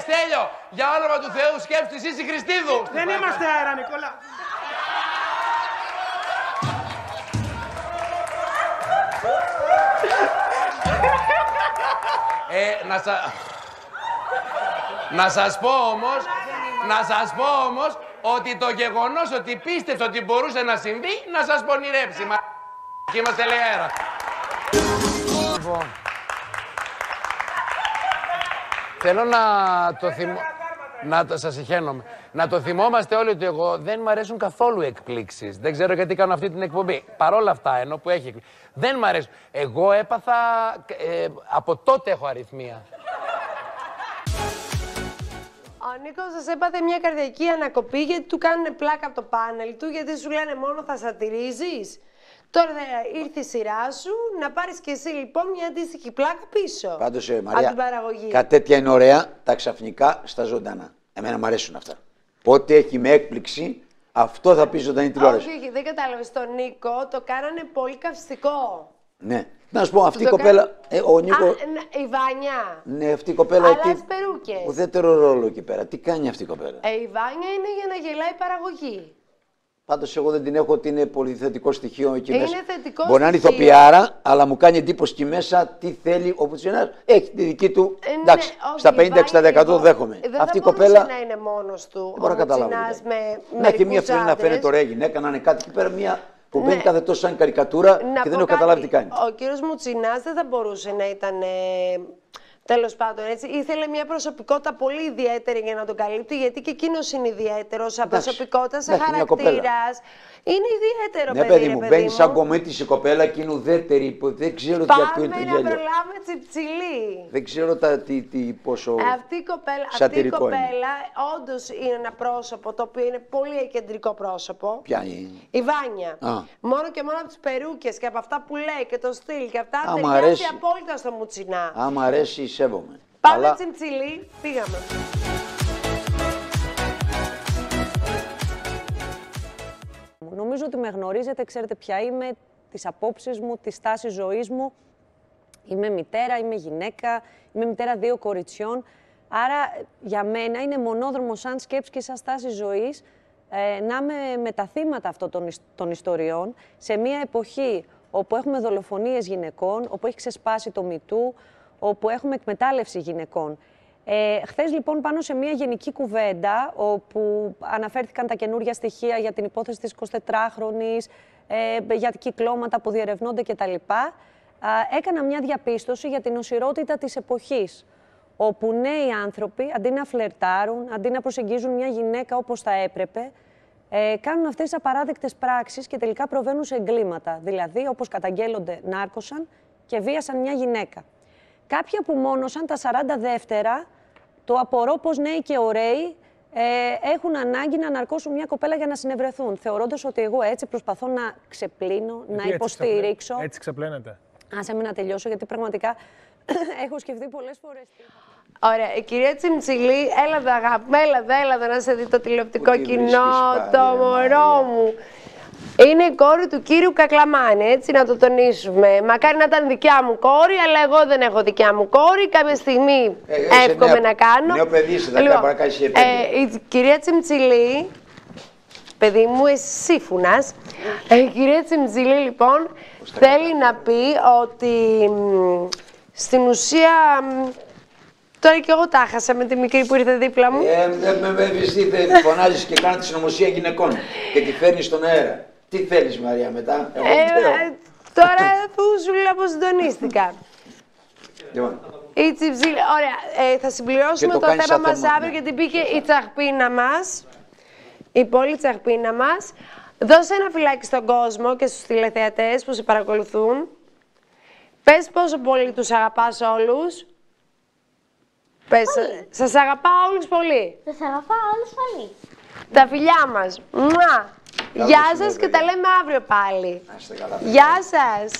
S17: Στέλιο, για όνομα του Θεού σκέψου τη Σύση Χριστίδου.
S5: Δεν είμαστε αέρα, Νικόλα.
S17: Να σας πω όμως ότι το γεγονός ότι πίστεψε ότι μπορούσε να συμβεί, να σας πονηρέψει. Και είμαστε λέει αέρα. Θέλω σας συχαίνομαι. Να το θυμόμαστε όλοι ότι εγώ δεν μου αρέσουν καθόλου εκπλήξεις. Δεν ξέρω γιατί κάνω αυτή την εκπομπή. Παρόλα αυτά, ενώ που έχει εκπλήξεις. Δεν μου αρέσουν. Εγώ έπαθα... από τότε έχω αριθμία.
S2: Ο Νίκος σας έπαθε μια καρδιακή ανακοπή γιατί του κάνουν πλάκα από το πάνελ του, γιατί σου λένε μόνο θα σατυρίζεις. Τώρα ήρθε η σειρά σου να πάρεις και εσύ λοιπόν μια αντίστοιχη πλάκα πίσω.
S1: Πάντως, Μαρία,
S2: από την παραγωγή.
S1: Κάτι τέτοια είναι ωραία, τα ξαφνικά στα ζωντανά. Εμένα μου αρέσουν αυτά. Πότε έχει με έκπληξη, αυτό θα πει ζωντανή τηλεόραση.
S2: Όχι, δεν κατάλαβες. Τον Νίκο το κάνανε πολύ καυστικό.
S1: Ναι. Να σου πω, αυτή η κοπέλα. Ο Νίκο.
S2: Η Βάνια.
S1: Ναι, αυτή η κοπέλα.
S2: Αλλάζει περούκες.
S1: Ουδέτερο ρόλο εκεί πέρα. Τι κάνει αυτή η κοπέλα.
S2: Η Βάνια είναι για να γελάει η παραγωγή.
S1: Πάντως εγώ δεν την έχω ότι είναι πολύ θετικό στοιχείο εκεί
S2: είναι
S1: μέσα.
S2: Θετικό
S1: μπορεί να είναι ηθοποιάρα, αλλά μου κάνει εντύπωση εκεί μέσα τι θέλει ο Πουτσινάς. Έχει τη δική του. Εντάξει, στα 50-60% το δέχομαι.
S2: Αυτή η κοπέλα να είναι μόνος του.
S1: Δεν μπορώ να καταλάβω. Να έχει μια φίλη να φαίνεται ωραία γυναίκα, να είναι κάτι εκεί πέρα, μια που μπαίνει κάθε τόσο σαν καρικατούρα και δεν έχω καταλάβει τι κάνει.
S2: Ο κύριος Μουτσινάς δεν θα μπορούσε να ήταν. Τέλος πάντων, έτσι, ήθελε μια προσωπικότητα πολύ ιδιαίτερη για να τον καλύπτει, γιατί και εκείνος είναι ιδιαίτερος, σαν προσωπικότητα, σαν χαρακτήρας. Είναι ιδιαίτερο παιδί.
S1: Ναι, παιδί μου, μπαίνει σαν κομίτης η κοπέλα και είναι ουδέτερη, που δεν ξέρω τι αυτό είναι το γέλιο.
S2: Πάμε να προλάβουμε Τσιψιλή.
S1: Δεν ξέρω πόσο
S2: αυτή η κοπέλα όντως είναι ένα πρόσωπο το οποίο είναι πολύ κεντρικό πρόσωπο.
S1: Ποια είναι?
S2: Η Βάνια. Μόνο και μόνο από τις περούκες και από αυτά που λέει και το στυλ και αυτά
S1: ταιριάζει
S2: απόλυτα στο Μουτσινά.
S1: Άμα αρέσει, σέβομαι.
S2: Πάμε Τσιψιλή, πήγαμε.
S19: Νομίζω ότι με γνωρίζετε, ξέρετε ποια είμαι, τις απόψεις μου, τη στάση ζωής μου. Είμαι μητέρα, είμαι γυναίκα, είμαι μητέρα 2 κοριτσιών. Άρα για μένα είναι μονόδρομο σαν σκέψη και σαν στάση ζωής να είμαι με τα θύματα αυτών των ιστοριών σε μια εποχή όπου έχουμε δολοφονίες γυναικών, όπου έχει ξεσπάσει το MeToo, όπου έχουμε εκμετάλλευση γυναικών. Χθες λοιπόν πάνω σε μια γενική κουβέντα όπου αναφέρθηκαν τα καινούργια στοιχεία για την υπόθεση της 24χρονης, για κυκλώματα που διερευνώνται κτλ. Έκανα μια διαπίστωση για την οσιρότητα της εποχής, όπου νέοι άνθρωποι αντί να φλερτάρουν, αντί να προσεγγίζουν μια γυναίκα όπως θα έπρεπε, κάνουν αυτές τις απαράδεκτες πράξεις και τελικά προβαίνουν σε εγκλήματα. Δηλαδή, όπως καταγγέλλονται, νάρκωσαν και βίασαν μια γυναίκα. Κάποιοι απομόνωσαν τα 40 δεύτερα, το απορώ πως νέοι και ωραίοι έχουν ανάγκη να ναρκώσουν μια κοπέλα για να συνευρεθούν, θεωρώντας ότι εγώ έτσι προσπαθώ να ξεπλύνω, να υποστηρίξω.
S4: Έτσι ξεπλένεται.
S19: Άσε με να τελειώσω, γιατί πραγματικά έχω σκεφτεί πολλές φορές.
S2: Ωραία, η κυρία Τσιμψιλή, έλα αγάπη, έλα να σε δει το τηλεοπτικό κοινό, το μωρό μου. Είναι η κόρη του κύριου Κακλαμάνη, έτσι να το τονίσουμε. Μακάρι να ήταν δικιά μου κόρη, αλλά εγώ δεν έχω δικιά μου κόρη. Κάποια στιγμή εύχομαι να κάνω.
S1: Νέο παιδί σε 10 παρακάσει
S2: η κυρία Τσιμψιλή, παιδί μου, εσύ φουνάς. Η κυρία Τσιμψιλή, λοιπόν, θέλει να πει ότι στην ουσία... Τώρα και εγώ τα χάσα με τη μικρή που ήρθε δίπλα μου.
S1: Με φωνάζεις και κάνεις τη συνωμοσία γυναικών και τη φέρνεις στον αέρα. Τι θέλεις, Μαρία, μετά?
S2: Τώρα που σου λέω πως συντονίστηκα. Η Τσιψιλή, ωραία, θα συμπληρώσουμε το θέμα μας αύριο, γιατί μπήκε η τσαχπίνα μας, η πόλη τσαχπίνα μας. Δώσε ένα φυλάκι στον κόσμο και στους τηλεθεατές που σε παρακολουθούν. Πες πόσο πολύ τους αγαπάς όλους. Πες, σας αγαπάω όλους πολύ.
S22: Σας αγαπάω όλους πολύ.
S2: Τα φιλιά μας. Μουά. Γεια σας και τα λέμε αύριο πάλι. Γεια σας.